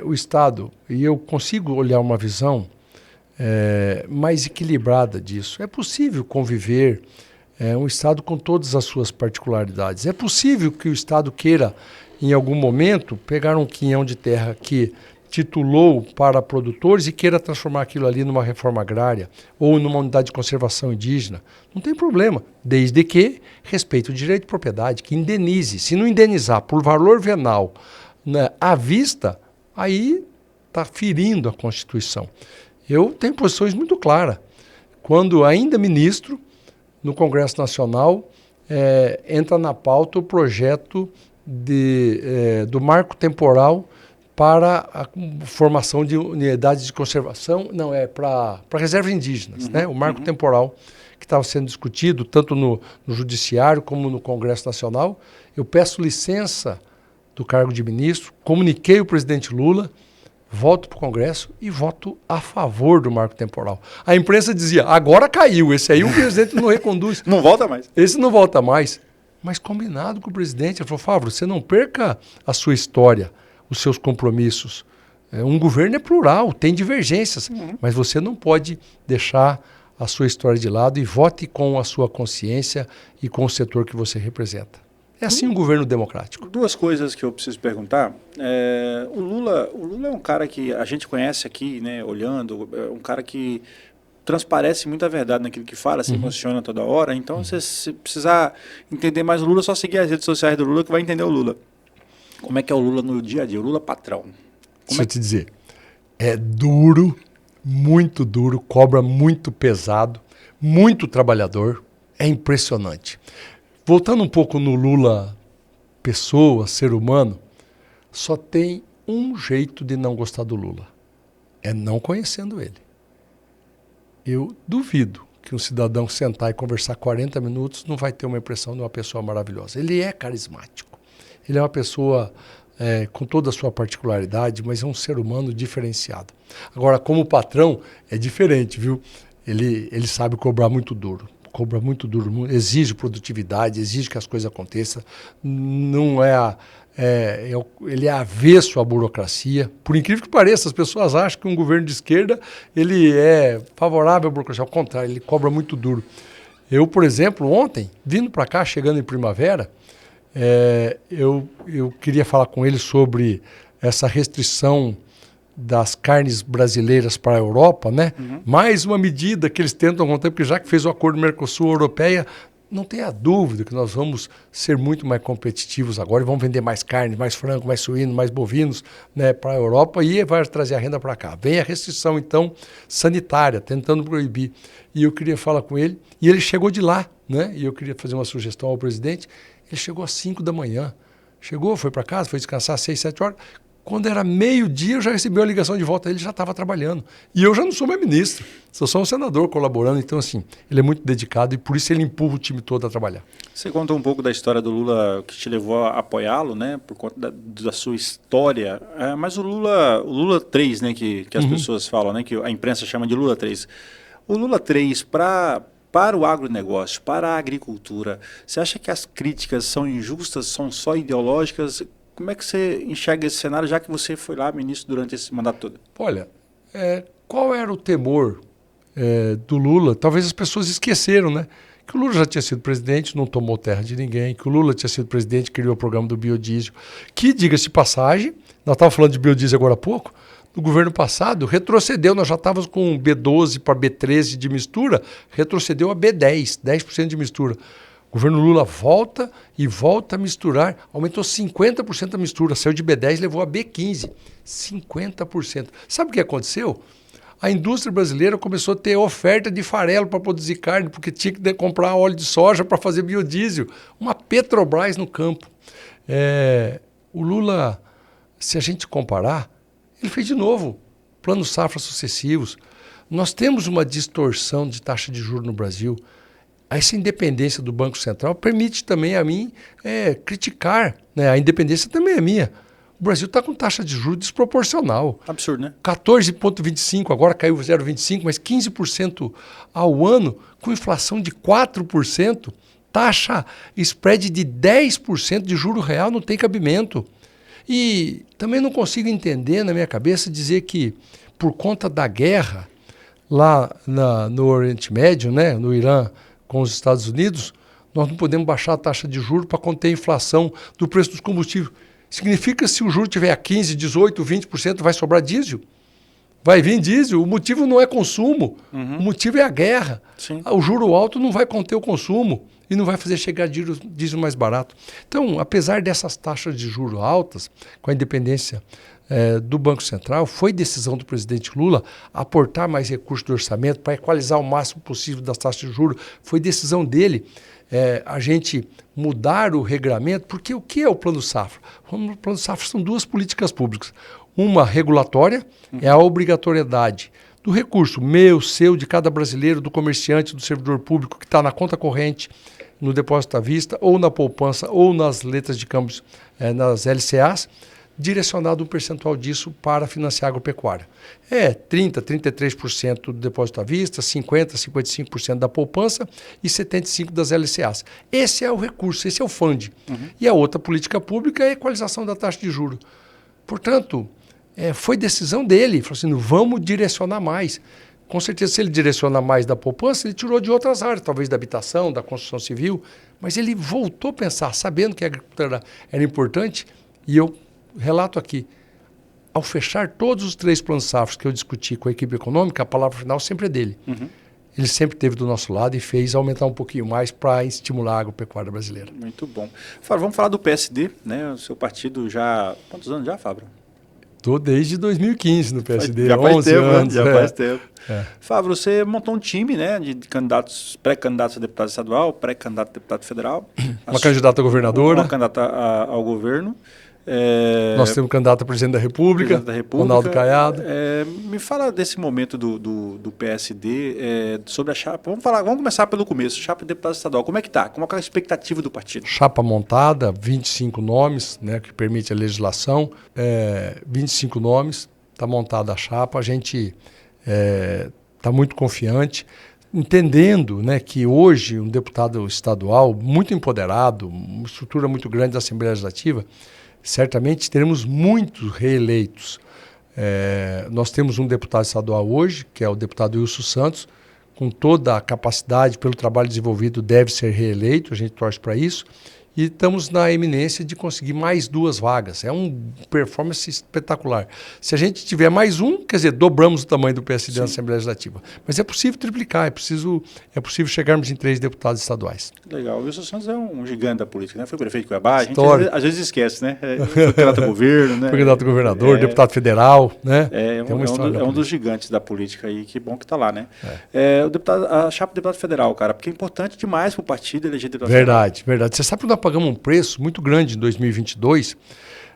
o Estado, e eu consigo olhar uma visão mais equilibrada disso. É possível conviver um Estado com todas as suas particularidades. É possível que o Estado queira, em algum momento, pegar um quinhão de terra que titulou para produtores e queira transformar aquilo ali numa reforma agrária ou numa unidade de conservação indígena. Não tem problema, desde que respeite o direito de propriedade, que indenize. Se não indenizar por valor venal, né, à vista, aí está ferindo a Constituição. Eu tenho posições muito claras. Quando ainda ministro, no Congresso Nacional, entra na pauta o projeto do marco temporal para a formação de unidades de conservação, para reservas indígenas, né? O marco temporal que estava sendo discutido tanto no Judiciário como no Congresso Nacional. Eu peço licença do cargo de ministro, comuniquei o presidente Lula, volto para o Congresso e voto a favor do marco temporal. A imprensa dizia, agora caiu, esse aí o presidente não reconduz. Não volta mais. Esse não volta mais. Mas combinado com o presidente, ele falou, Fábio, você não perca a sua história, os seus compromissos. Um governo é plural, tem divergências, mas você não pode deixar a sua história de lado e vote com a sua consciência e com o setor que você representa. É assim um governo democrático. 2 coisas que eu preciso perguntar. O Lula é um cara que a gente conhece aqui, né, olhando, é um cara que transparece muita verdade naquilo que fala, se emociona toda hora. Então, se precisar entender mais o Lula, é só seguir as redes sociais do Lula que vai entender o Lula. Como é que é o Lula no dia a dia? O Lula patrão. Deixa eu te dizer, é duro, muito duro, cobra muito pesado, muito trabalhador, é impressionante. Voltando um pouco no Lula, pessoa, ser humano, só tem um jeito de não gostar do Lula, é não conhecendo ele. Eu duvido que um cidadão sentar e conversar 40 minutos não vai ter uma impressão de uma pessoa maravilhosa. Ele é carismático, ele é uma pessoa com toda a sua particularidade, mas é um ser humano diferenciado. Agora, como patrão, é diferente, viu? Ele sabe cobrar muito duro, exige produtividade, exige que as coisas aconteçam, não ele é avesso à burocracia. Por incrível que pareça, as pessoas acham que um governo de esquerda ele é favorável à burocracia, ao contrário, ele cobra muito duro. Eu, por exemplo, ontem, vindo para cá, chegando em primavera, eu queria falar com ele sobre essa restrição das carnes brasileiras para a Europa, né? Uhum. Mais uma medida que eles tentam conter, porque já que fez o acordo Mercosul-Europeia, não tenha dúvida que nós vamos ser muito mais competitivos agora e vamos vender mais carne, mais frango, mais suíno, mais bovinos, né, para a Europa e vai trazer a renda para cá. Vem a restrição, então, sanitária, tentando proibir. E eu queria falar com ele, e ele chegou de lá, né? E eu queria fazer uma sugestão ao presidente. Ele chegou às 5 da manhã. Chegou, foi para casa, foi descansar às 6, 7 horas. Quando era meio-dia, eu já recebi uma ligação de volta. Ele já estava trabalhando. E eu já não sou mais ministro. Sou só um senador colaborando. Então, assim, ele é muito dedicado e por isso ele empurra o time todo a trabalhar. Você contou um pouco da história do Lula que te levou a apoiá-lo, né? Por conta da sua história. Mas o Lula 3, né? Que as pessoas falam, né? Que a imprensa chama de Lula 3. O Lula 3, para o agronegócio, para a agricultura, você acha que as críticas são injustas, são só ideológicas? Como é que você enxerga esse cenário, já que você foi lá ministro durante esse mandato todo? Olha, qual era o temor do Lula? Talvez as pessoas esqueceram, né? Que o Lula já tinha sido presidente, não tomou terra de ninguém, que o Lula tinha sido presidente, criou o programa do biodiesel, que, diga-se de passagem, nós estávamos falando de biodiesel agora há pouco, no governo passado, retrocedeu, nós já estávamos com B12 para B13 de mistura, retrocedeu a B10, 10% de mistura. O governo Lula volta a misturar, aumentou 50% a mistura, saiu de B10 e levou a B15, 50%. Sabe o que aconteceu? A indústria brasileira começou a ter oferta de farelo para produzir carne, porque tinha que comprar óleo de soja para fazer biodiesel. Uma Petrobras no campo. O Lula, se a gente comparar, ele fez de novo planos safra sucessivos. Nós temos uma distorção de taxa de juros no Brasil. Essa independência do Banco Central permite também a mim criticar, né? A independência também é minha. O Brasil está com taxa de juros desproporcional. Absurdo, né? 14,25%, agora caiu 0,25%, mas 15% ao ano, com inflação de 4%, taxa spread de 10% de juro real não tem cabimento. E também não consigo entender na minha cabeça dizer que, por conta da guerra lá no Oriente Médio, né, no Irã com os Estados Unidos, nós não podemos baixar a taxa de juros para conter a inflação do preço dos combustíveis. Significa que se o juro tiver a 15%, 18%, 20%, vai sobrar diesel? Vai vir diesel? O motivo não é consumo, o motivo é a guerra. Sim. O juro alto não vai conter o consumo e não vai fazer chegar diesel mais barato. Então, apesar dessas taxas de juros altas, com a independência do Banco Central, foi decisão do presidente Lula aportar mais recursos do orçamento para equalizar o máximo possível das taxas de juros. Foi decisão dele a gente mudar o regramento, porque o que é o Plano Safra? O Plano Safra são duas políticas públicas. Uma regulatória, é a obrigatoriedade do recurso meu, seu, de cada brasileiro, do comerciante, do servidor público que está na conta corrente, no depósito à vista, ou na poupança, ou nas letras de câmbios, nas LCAs, direcionado um percentual disso para financiar a agropecuária. 30%, 33% do depósito à vista, 50%, 55% da poupança e 75% das LCAs. Esse é o recurso, esse é o fundo. E a outra política pública é a equalização da taxa de juros. Portanto, foi decisão dele, falou assim, vamos direcionar mais. Com certeza, se ele direcionar mais da poupança, ele tirou de outras áreas, talvez da habitação, da construção civil, mas ele voltou a pensar, sabendo que a agricultura era importante, e eu relato aqui, ao fechar todos os 3 planos safras que eu discuti com a equipe econômica, a palavra final sempre é dele. ele sempre esteve do nosso lado e fez aumentar um pouquinho mais para estimular a agropecuária brasileira. Muito bom. Fábio, vamos falar do PSD, né? O seu partido já... Quantos anos já, Fábio? Estou desde 2015 no PSD, já faz 11 tempo, anos. Já faz tempo. É. Fábio, você montou um time, né, de candidatos, pré-candidatos a deputado estadual, pré-candidato a deputado federal. Uma candidata a governadora. Uma candidata ao governo. Nós temos candidato a presidente da República, Ronaldo Caiado. Me fala desse momento do PSD, sobre a chapa. Vamos começar pelo começo. Chapa de deputado estadual, como é que está? Como é a expectativa do partido? Chapa montada, 25 nomes, né, que permite a legislação, 25 nomes, está montada a chapa. A gente está muito confiante, entendendo, né, que hoje um deputado estadual muito empoderado, uma estrutura muito grande da Assembleia Legislativa, certamente teremos muitos reeleitos. Nós temos um deputado estadual hoje, que é o deputado Wilson Santos, com toda a capacidade, pelo trabalho desenvolvido, deve ser reeleito, a gente torce para isso. E estamos na eminência de conseguir mais 2 vagas. É uma performance espetacular. Se a gente tiver mais um, quer dizer, dobramos o tamanho do PSD na Assembleia Legislativa. Mas é possível triplicar, é possível chegarmos em 3 deputados estaduais. Legal. O Wilson Santos é um gigante da política, né? Foi prefeito de Cuiabá, a gente às vezes esquece, né? Foi candidato a governo, né? Foi candidato a governador, deputado federal, né? É um dos gigantes da política aí, que bom que está lá, né? A chapa de deputado federal, cara, porque é importante demais para o partido eleger deputado federal. Verdade. Você sabe que nós pagamos um preço muito grande em 2022.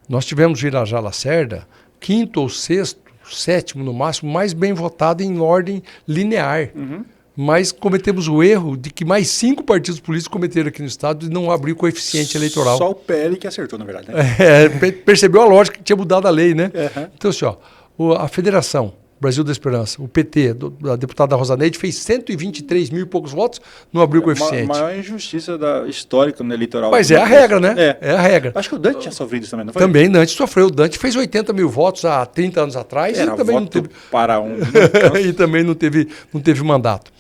Nós tivemos o Irajá Lacerda, 5º ou 6º, 7º no máximo, mais bem votado em ordem linear. Mas cometemos o erro de que mais 5 partidos políticos cometeram aqui no estado de não abrir o coeficiente eleitoral. Só o PL que acertou, na verdade, né? Percebeu a lógica que tinha mudado a lei, né? Então, assim, a federação Brasil da Esperança, o PT, a deputada Rosaneide, fez 123 mil e poucos votos, não abriu o coeficiente. A maior injustiça histórica no eleitoral. Mas é a regra, né? É a regra. Acho que o Dante tinha sofrido isso também, não foi? Também, Dante sofreu. O Dante fez 80 mil votos há 30 anos atrás e também não teve... para um. E também não teve mandato.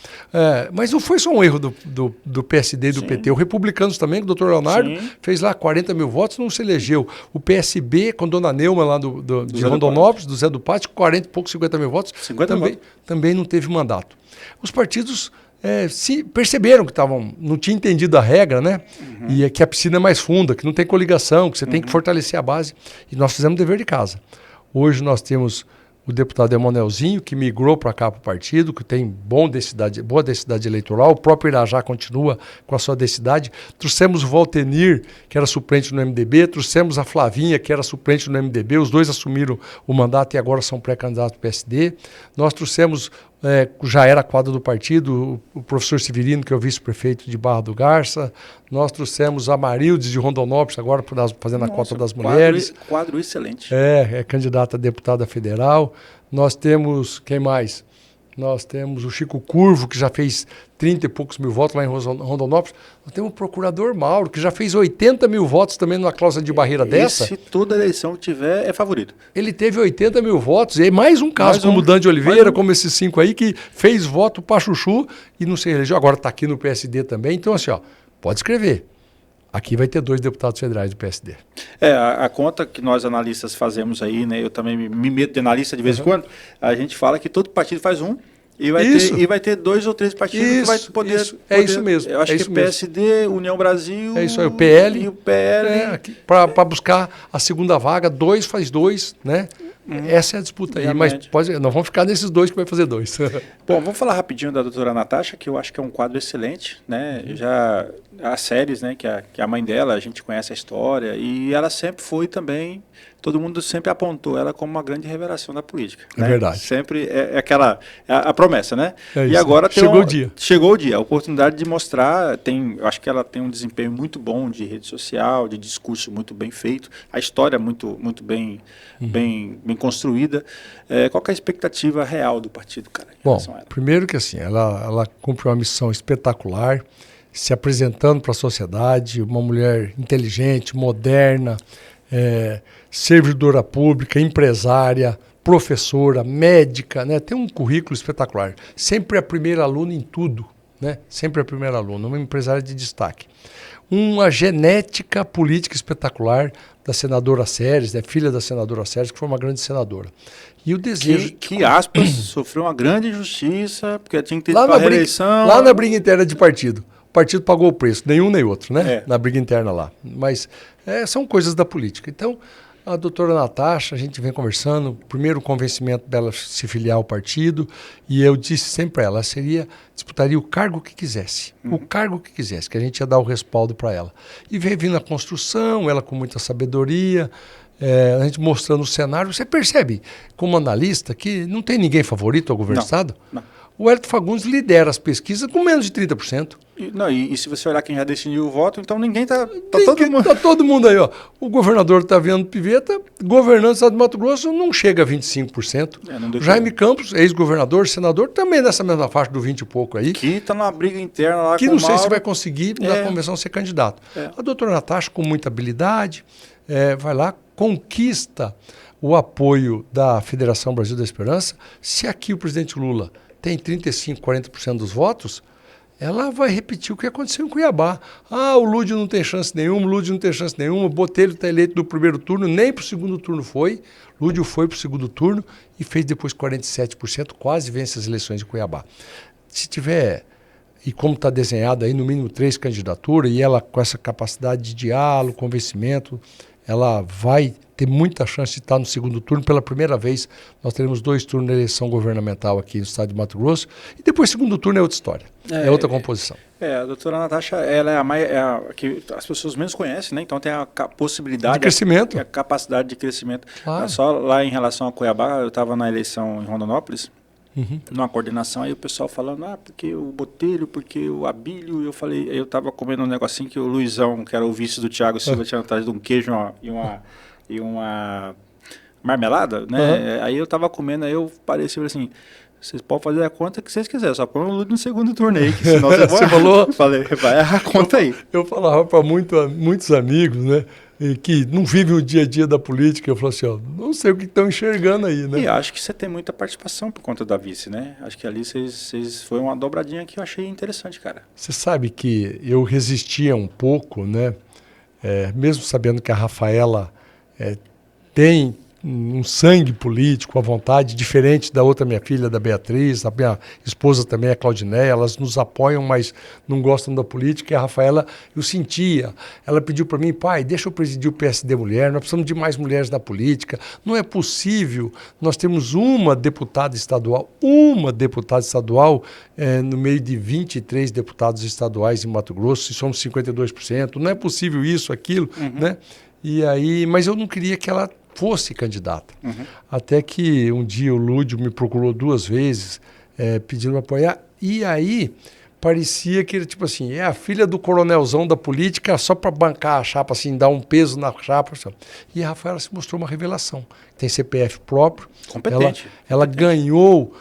Mas não foi só um erro do PSD e do PT. O Republicanos também, o doutor Leonardo, fez lá 40 mil votos, não se elegeu. O PSB, com Dona Neuma lá de Rondonópolis, do Zé do Pátio, 40 e poucos, 50 mil votos, também não teve mandato. Os partidos se perceberam que não tinham entendido a regra, né? E que a piscina é mais funda, que não tem coligação, que você tem que fortalecer a base. E nós fizemos o dever de casa. Hoje nós temos o deputado Emanuelzinho, que migrou para cá para o partido, que tem boa densidade eleitoral. O próprio Irajá continua com a sua densidade. Trouxemos o Valtenir, que era suplente no MDB, trouxemos a Flavinha, que era suplente no MDB. Os dois assumiram o mandato e agora são pré-candidatos do PSD. Nós trouxemos, já era quadro do partido, o professor Severino, que é o vice-prefeito de Barra do Garça. Nós trouxemos a Marildes de Rondonópolis, agora fazendo a cota das mulheres. Quadro excelente. É candidata a deputada federal. Nós temos, quem mais? Nós temos o Chico Curvo, que já fez 30 e poucos mil votos lá em Rondonópolis. Nós temos o procurador Mauro, que já fez 80 mil votos também numa cláusula de barreira dessa. Se toda eleição que tiver, é favorito. Ele teve 80 mil votos. E mais um caso, como o Dante Oliveira, como esses 5 aí, que fez voto para chuchu e não se elegeu. Agora está aqui no PSD também. Então, assim, pode escrever. Aqui vai ter 2 deputados federais do PSD. A conta que nós analistas fazemos aí, né? Eu também me meto de analista de vez em quando. A gente fala que todo partido faz um e vai ter 2 ou 3 partidos que vai poder... Isso mesmo. Eu acho que PSD, União Brasil... É isso aí, o PL. E o PL... Para buscar a segunda vaga, 2 faz 2, né? Essa é a disputa aí, mas nós vamos ficar nesses 2 que vai fazer 2. Bom, vamos falar rapidinho da doutora Natasha, que eu acho que é um quadro excelente, né? Já as séries, né, que a mãe dela, a gente conhece a história, e ela sempre foi também, todo mundo sempre apontou ela como uma grande revelação da política. É verdade. Sempre a promessa, né? E agora chegou o dia. Chegou o dia, a oportunidade de mostrar, eu acho que ela tem um desempenho muito bom de rede social, de discurso muito bem feito, a história muito bem construída. Qual que é a expectativa real do partido, cara? Bom, primeiro que assim, ela cumpre uma missão espetacular, se apresentando para a sociedade, uma mulher inteligente, moderna, servidora pública, empresária, professora, médica, né? Tem um currículo espetacular. Sempre a primeira aluna em tudo, né? Sempre a primeira aluna, uma empresária de destaque. Uma genética política espetacular da senadora Séries, né? Filha da senadora Séries, que foi uma grande senadora. E o desejo... Que aspas, sofreu uma grande injustiça, porque tinha que ter lá para a reeleição. Lá na briga interna de partido. O partido pagou o preço, nenhum nem outro, né? É. Na briga interna lá. Mas são coisas da política. Então, a doutora Natasha, a gente vem conversando, primeiro o convencimento dela se filiar ao partido, e eu disse sempre para ela, disputaria o cargo que quisesse, o cargo que quisesse, que a gente ia dar o respaldo para ela. E veio vindo a construção, ela com muita sabedoria, a gente mostrando o cenário. Você percebe, como analista, que não tem ninguém favorito ao governo do Estado? Não. O Hélio Fagundes lidera as pesquisas com menos de 30%. E se você olhar quem já decidiu o voto, então ninguém tá todo mundo... Tá todo mundo aí, ó. O governador está vendo Piveta, governando o Estado de Mato Grosso, não chega a 25%. Jaime Campos, ex-governador, senador, também nessa mesma faixa do 20 e pouco aí. Que está numa briga interna lá que com não sei Mauro. se vai conseguir na convenção ser candidato. A doutora Natasha, com muita habilidade, vai lá, conquista o apoio da Federação Brasil da Esperança. Se aqui o presidente Lula tem 35%, 40% dos votos, ela vai repetir o que aconteceu em Cuiabá. O Lúdio não tem chance nenhuma, o Botelho está eleito do primeiro turno, nem para o segundo turno foi. Lúdio foi para o segundo turno e fez depois 47%, quase vence as eleições de Cuiabá. Se tiver, e como está desenhado aí, no mínimo 3 candidaturas, e ela com essa capacidade de diálogo, convencimento, ela vai ter muita chance de estar no segundo turno. Pela primeira vez, nós teremos 2 turnos de eleição governamental aqui no estado de Mato Grosso. E depois, segundo turno é outra história, é outra composição. A doutora Natasha, ela é a que as pessoas menos conhecem, né? Então tem a possibilidade... De crescimento. A capacidade de crescimento. Claro. Só lá em relação a Cuiabá, eu estava na eleição em Rondonópolis, numa coordenação, aí o pessoal falando, porque o Botelho, porque o Abílio, eu estava comendo um negocinho que o Luizão, que era o vice do Thiago Silva, tinha trazido um queijo e uma marmelada, né? Aí eu estava comendo, aí eu parei assim, vocês podem fazer a conta que vocês quiserem, só põe o Lúdio no segundo turno aí, que senão você falou? Falei, vai a conta aí. Eu falava para muitos amigos, né, que não vivem o dia a dia da política, eu falava assim, não sei o que estão enxergando aí, né? E acho que você tem muita participação por conta da vice, né? Acho que ali foi uma dobradinha que eu achei interessante, cara. Você sabe que eu resistia um pouco, né, mesmo sabendo que a Rafaela tem um sangue político, a vontade diferente da outra minha filha, da Beatriz, a minha esposa também, a Claudinéia, elas nos apoiam, mas não gostam da política. E a Rafaela, eu sentia, ela pediu para mim, pai, deixa eu presidir o PSD Mulher, nós precisamos de mais mulheres na política, não é possível, nós temos uma deputada estadual no meio de 23 deputados estaduais em Mato Grosso, e somos 52%, não é possível isso, aquilo, né? E aí, mas eu não queria que ela fosse candidata. Até que um dia o Lúdio me procurou 2 vezes pedindo para apoiar, e aí parecia que ele, tipo assim, é a filha do coronelzão da política só para bancar a chapa, assim, dar um peso na chapa. Assim. E a Rafaela se mostrou uma revelação. Tem CPF próprio. Competente. Ela ganhou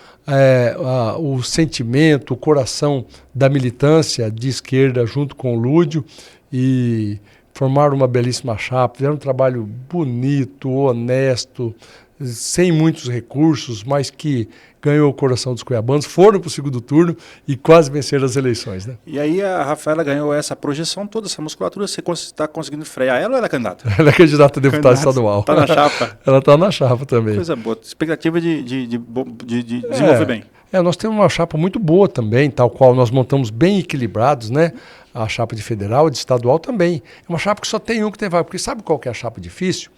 o sentimento, o coração da militância de esquerda junto com o Lúdio e formaram uma belíssima chapa, fizeram um trabalho bonito, honesto, sem muitos recursos, mas que ganhou o coração dos cuiabanos, foram para o segundo turno e quase venceram as eleições. Né? E aí a Rafaela ganhou essa projeção toda, essa musculatura, você está conseguindo frear ela ou ela é candidata? Ela é candidata a deputada estadual. Está na chapa? Ela está na chapa também. Coisa boa, expectativa de desenvolver bem. Nós temos uma chapa muito boa também, tal qual nós montamos bem equilibrados, né? A chapa de federal e de estadual também. É uma chapa que só tem um que tem vaga, porque sabe qual que é a chapa difícil?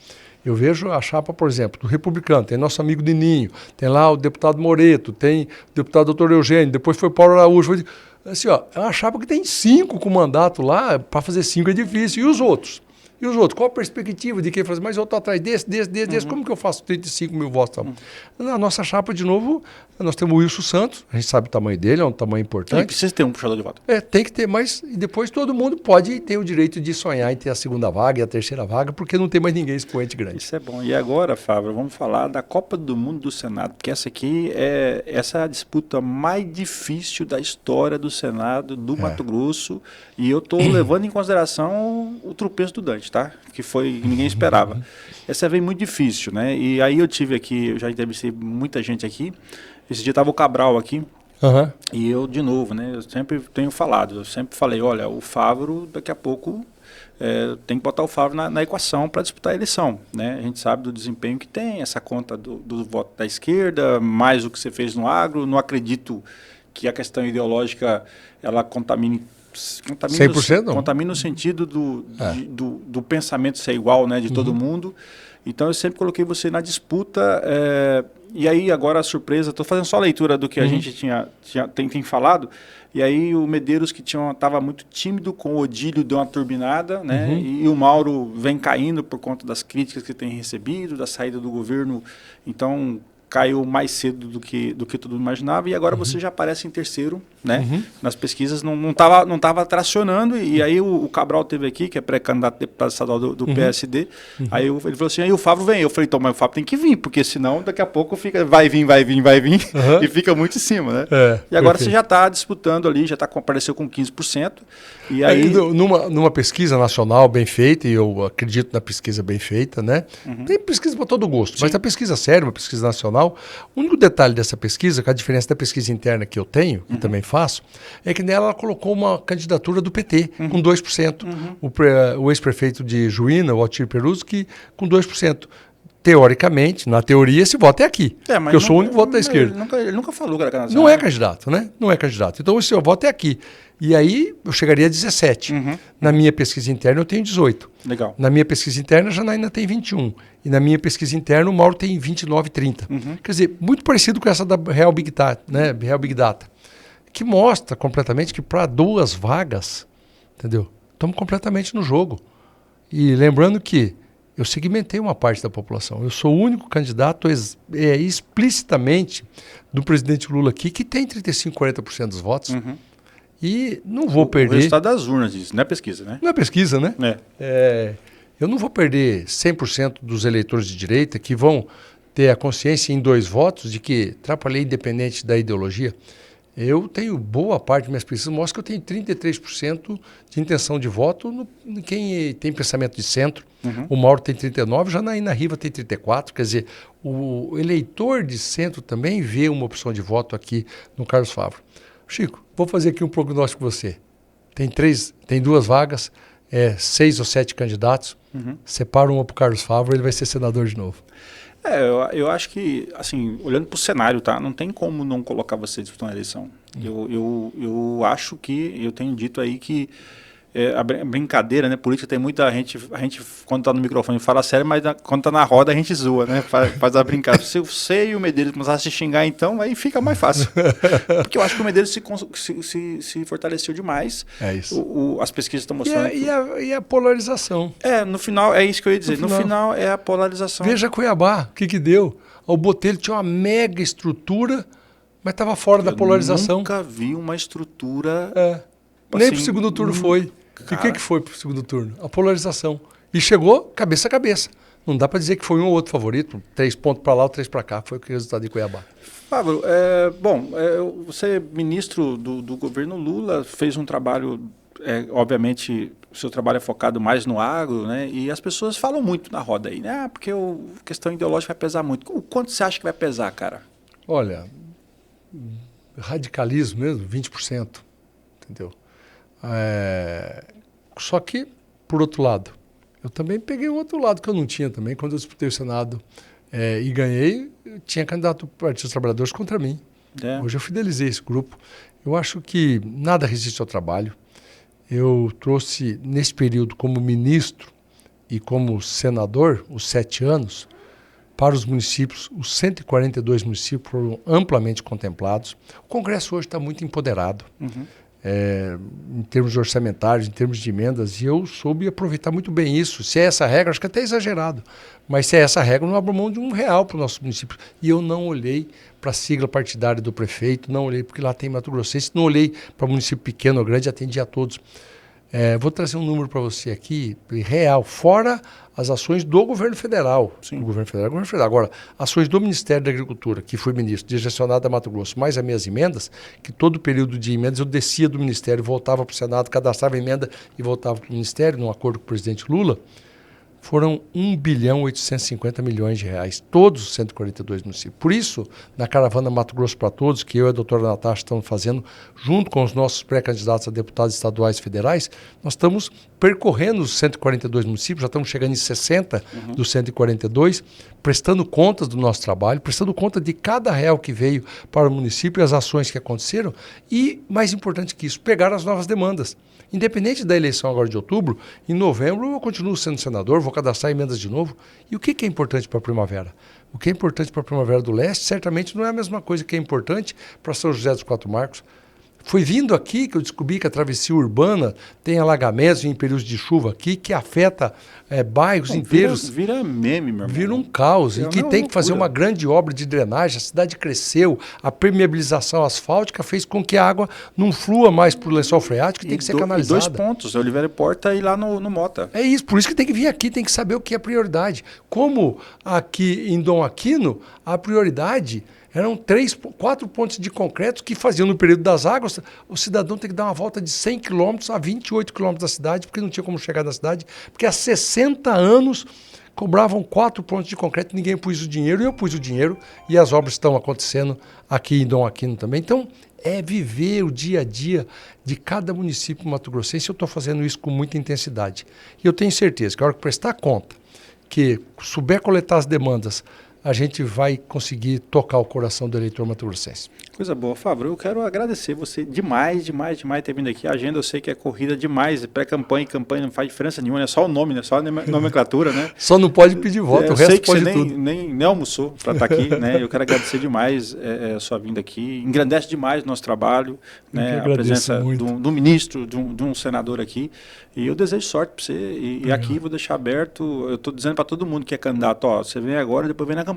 Eu vejo a chapa, por exemplo, do Republicano, tem nosso amigo Dininho, tem lá o deputado Moreto, tem o deputado doutor Eugênio, depois foi Paulo Araújo. Assim, é uma chapa que tem 5 com mandato lá, para fazer 5 é difícil. E os outros? Qual a perspectiva de quem faz? Mas eu estou atrás desse, como que eu faço 35 mil votos? Na nossa chapa, de novo, nós temos o Wilson Santos, a gente sabe o tamanho dele, é um tamanho importante. Ele precisa ter um puxador de voto. Tem que ter, mas depois todo mundo pode ter o direito de sonhar em ter a segunda vaga e a terceira vaga, porque não tem mais ninguém expoente grande. Isso é bom. E agora, Fábio, vamos falar da Copa do Mundo do Senado, porque essa é a disputa mais difícil da história do Senado, do Mato Grosso, e eu estou levando em consideração o tropeço do Dante, tá? Que ninguém esperava. Essa vem muito difícil, né? E aí eu já entrevistei muita gente aqui. Esse dia estava o Cabral aqui, Aham. E eu, de novo, né, eu sempre tenho falado, eu sempre falei, olha, o Favro, daqui a pouco, tem que botar o Favro na equação para disputar a eleição. Né? A gente sabe do desempenho que tem, essa conta do voto da esquerda, mais o que você fez no agro. Não acredito que a questão ideológica ela contamine 100% não. Contamina no sentido do pensamento ser igual, né, de todo mundo. Então eu sempre coloquei você na disputa. E aí agora a surpresa, estou fazendo só a leitura do que a gente tem falado. E aí o Medeiros, que estava muito tímido, com o Odílio deu uma turbinada, né? E o Mauro vem caindo por conta das críticas que tem recebido, da saída do governo. Então caiu mais cedo do que todo mundo imaginava, e agora você já aparece em terceiro, né? Nas pesquisas não tava tracionando, e aí o Cabral teve aqui, que é pré-candidato a deputado estadual do PSD, aí ele falou assim, aí o Favro vem, eu falei, então, mas o Favro tem que vir, porque senão daqui a pouco vai vir, e fica muito em cima, né? E agora você já está disputando ali, já apareceu com 15%, e aí... Numa pesquisa nacional bem feita, e eu acredito na pesquisa bem feita, né? Tem pesquisa para todo gosto, mas a pesquisa séria, uma pesquisa nacional, o único detalhe dessa pesquisa, que a diferença da pesquisa interna que eu tenho, que também faço, é que nela ela colocou uma candidatura do PT, com 2%. O ex-prefeito de Juína, o Altir Peruzzo, que com 2%. Teoricamente, na teoria, esse voto é aqui. Porque eu sou o único voto da esquerda. Ele nunca falou que era candidato. Não é candidato, né? Não é candidato. Então, o seu voto é aqui. E aí, eu chegaria a 17. Na minha pesquisa interna, eu tenho 18. Legal. Na minha pesquisa interna, a Janaína tem 21. E na minha pesquisa interna, o Mauro tem 29, 30. Quer dizer, muito parecido com essa da Real Big Data, né? Real Big Data, que mostra completamente que para 2 vagas, entendeu? Estamos completamente no jogo. E lembrando que eu segmentei uma parte da população. Eu sou o único candidato explicitamente do presidente Lula aqui que tem 35, 40% dos votos. E não vou perder... O resultado das urnas, isso não é pesquisa, né? Não é pesquisa, né? Eu não vou perder 100% dos eleitores de direita que vão ter a consciência em 2 votos de que atrapalhei independente da ideologia. Eu tenho boa parte das minhas pesquisas, mostra que eu tenho 33% de intenção de voto em quem tem pensamento de centro. O Mauro tem 39%, Janaína Riva tem 34%. Quer dizer, o eleitor de centro também vê uma opção de voto aqui no Carlos Favro. Chico, vou fazer aqui um prognóstico com você. Tem 2 vagas, 6 ou 7 candidatos. Separa uma para o Carlos Favro, ele vai ser senador de novo. Eu acho que, assim, olhando para o cenário, tá? Não tem como não colocar você disputando a eleição. Eu acho que, eu tenho dito aí que a brincadeira, né? Política tem muita gente, quando está no microfone fala sério, mas quando está na roda a gente zoa, né? Faz a brincadeira. Se você e o Medeiros começarem a se xingar, então, aí fica mais fácil. Porque eu acho que o Medeiros se fortaleceu demais. É isso. As pesquisas estão mostrando. E a polarização. No final, é isso que eu ia dizer. No final é a polarização. Veja Cuiabá, o que deu? O Botelho tinha uma mega estrutura, mas estava fora da polarização. Eu nunca vi uma estrutura... Nem para o segundo turno foi. E o que foi para o segundo turno? A polarização. E chegou cabeça a cabeça. Não dá para dizer que foi um ou outro favorito. 3 pontos para lá ou 3 para cá. Foi o resultado de Cuiabá. Fábio, você, ministro do governo Lula, fez um trabalho, obviamente, o seu trabalho é focado mais no agro, né? E as pessoas falam muito na roda aí, né? Porque a questão ideológica vai pesar muito. O quanto você acha que vai pesar, cara? Olha, radicalismo mesmo, 20%. Entendeu? Só que, por outro lado, eu também peguei o outro lado que eu não tinha também. Quando eu disputei o Senado e ganhei, tinha candidato do Partido dos Trabalhadores contra mim. Hoje eu fidelizei esse grupo. Eu acho que nada resiste ao trabalho. Eu trouxe, nesse período, como ministro e como senador, os 7 anos, para os municípios, os 142 municípios foram amplamente contemplados. O Congresso hoje está muito empoderado. Em termos orçamentários, em termos de emendas, e eu soube aproveitar muito bem isso. Se é essa regra, acho que até é exagerado, mas se é essa regra, eu não abro mão de R$1 para o nosso município. E eu não olhei para a sigla partidária do prefeito, não olhei porque lá tem Mato Grossense, não olhei para município pequeno ou grande, atendi a todos. Vou trazer um número para você aqui, real, fora as ações do governo federal. Sim. Do governo federal. Agora, ações do Ministério da Agricultura, que fui ministro, direcionado a Mato Grosso, mais as minhas emendas, que todo o período de emendas eu descia do Ministério, voltava para o Senado, cadastrava a emenda e voltava para o Ministério, num acordo com o presidente Lula, foram 1.850 bilhões de reais, todos os 142 municípios. Por isso, na Caravana Mato Grosso para Todos, que eu e a doutora Natasha estamos fazendo, junto com os nossos pré-candidatos a deputados estaduais e federais, nós estamos percorrendo os 142 municípios, já estamos chegando em 60 dos 142, prestando contas do nosso trabalho, prestando conta de cada real que veio para o município e as ações que aconteceram e, mais importante que isso, pegar as novas demandas. Independente da eleição agora de outubro, em novembro eu continuo sendo senador, vou cadastrar emendas de novo. E o que é importante para a Primavera? O que é importante para a Primavera do Leste certamente não é a mesma coisa que é importante para São José dos Quatro Marcos. Foi vindo aqui que eu descobri que a travessia urbana tem alagamentos em períodos de chuva aqui que afeta bairros inteiros. Vira meme, meu irmão. Vira um caos. E que tem que fazer uma grande obra de drenagem. A cidade cresceu, a permeabilização asfáltica fez com que a água não flua mais para o lençol freático e tem que ser canalizada. 2 pontos, Oliveira Porta e lá no Mota. É isso, por isso que tem que vir aqui, tem que saber o que é prioridade. Como aqui em Dom Aquino, a prioridade eram 4 pontes de concreto que faziam no período das águas, o cidadão tem que dar uma volta de 100 quilômetros a 28 quilômetros da cidade, porque não tinha como chegar na cidade, porque há 60 anos cobravam 4 pontos de concreto, ninguém pôs o dinheiro, eu pus o dinheiro, e as obras estão acontecendo aqui em Dom Aquino também. Então, é viver o dia a dia de cada município mato-grossense. Eu estou fazendo isso com muita intensidade. E eu tenho certeza que a hora que prestar conta, que souber coletar as demandas, a gente vai conseguir tocar o coração do eleitor mato-grossense. Coisa boa, Fábio. Eu quero agradecer você demais ter vindo aqui. A agenda eu sei que é corrida demais, pré-campanha e campanha não faz diferença nenhuma, é só o nome, né? Só a nomenclatura, né? Só não pode pedir voto, o resto pode tudo. Eu sei que você nem almoçou para estar aqui, né? Eu quero agradecer demais a sua vinda aqui. Engrandece demais o nosso trabalho, né? A presença do ministro, de um senador aqui. E eu desejo sorte para você. E aqui vou deixar aberto, eu estou dizendo para todo mundo que é candidato, ó, você vem agora e depois vem na campanha.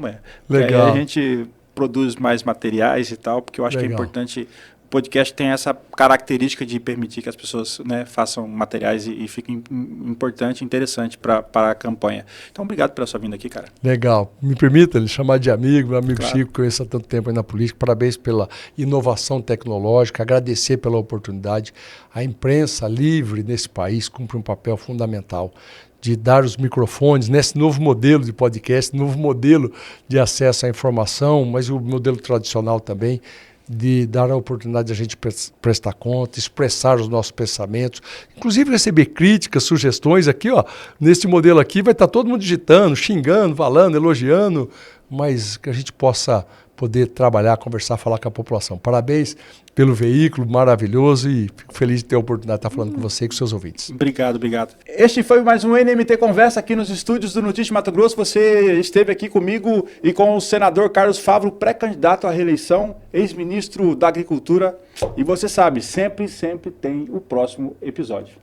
Legal. Aí a gente produz mais materiais e tal, porque eu acho que é importante. O podcast tem essa característica de permitir que as pessoas, né, façam materiais e fiquem importante e interessante para a campanha. Então, obrigado pela sua vinda aqui, cara. Legal. Me permita lhe chamar de amigo, meu amigo Claro. Chico, que conheço há tanto tempo aí na política. Parabéns pela inovação tecnológica, agradecer pela oportunidade. A imprensa livre nesse país cumpre um papel fundamental de dar os microfones nesse novo modelo de podcast, novo modelo de acesso à informação, mas o modelo tradicional também, de dar a oportunidade de a gente prestar conta, expressar os nossos pensamentos, inclusive receber críticas, sugestões. Aqui, ó, nesse modelo aqui vai estar todo mundo digitando, xingando, falando, elogiando, mas que a gente possa poder trabalhar, conversar, falar com a população. Parabéns pelo veículo maravilhoso e fico feliz de ter a oportunidade de estar falando com você e com seus ouvintes. Obrigado. Este foi mais um NMT Conversa aqui nos estúdios do Notícias Mato Grosso. Você esteve aqui comigo e com o senador Carlos Favro, pré-candidato à reeleição, ex-ministro da Agricultura. E você sabe, sempre tem o próximo episódio.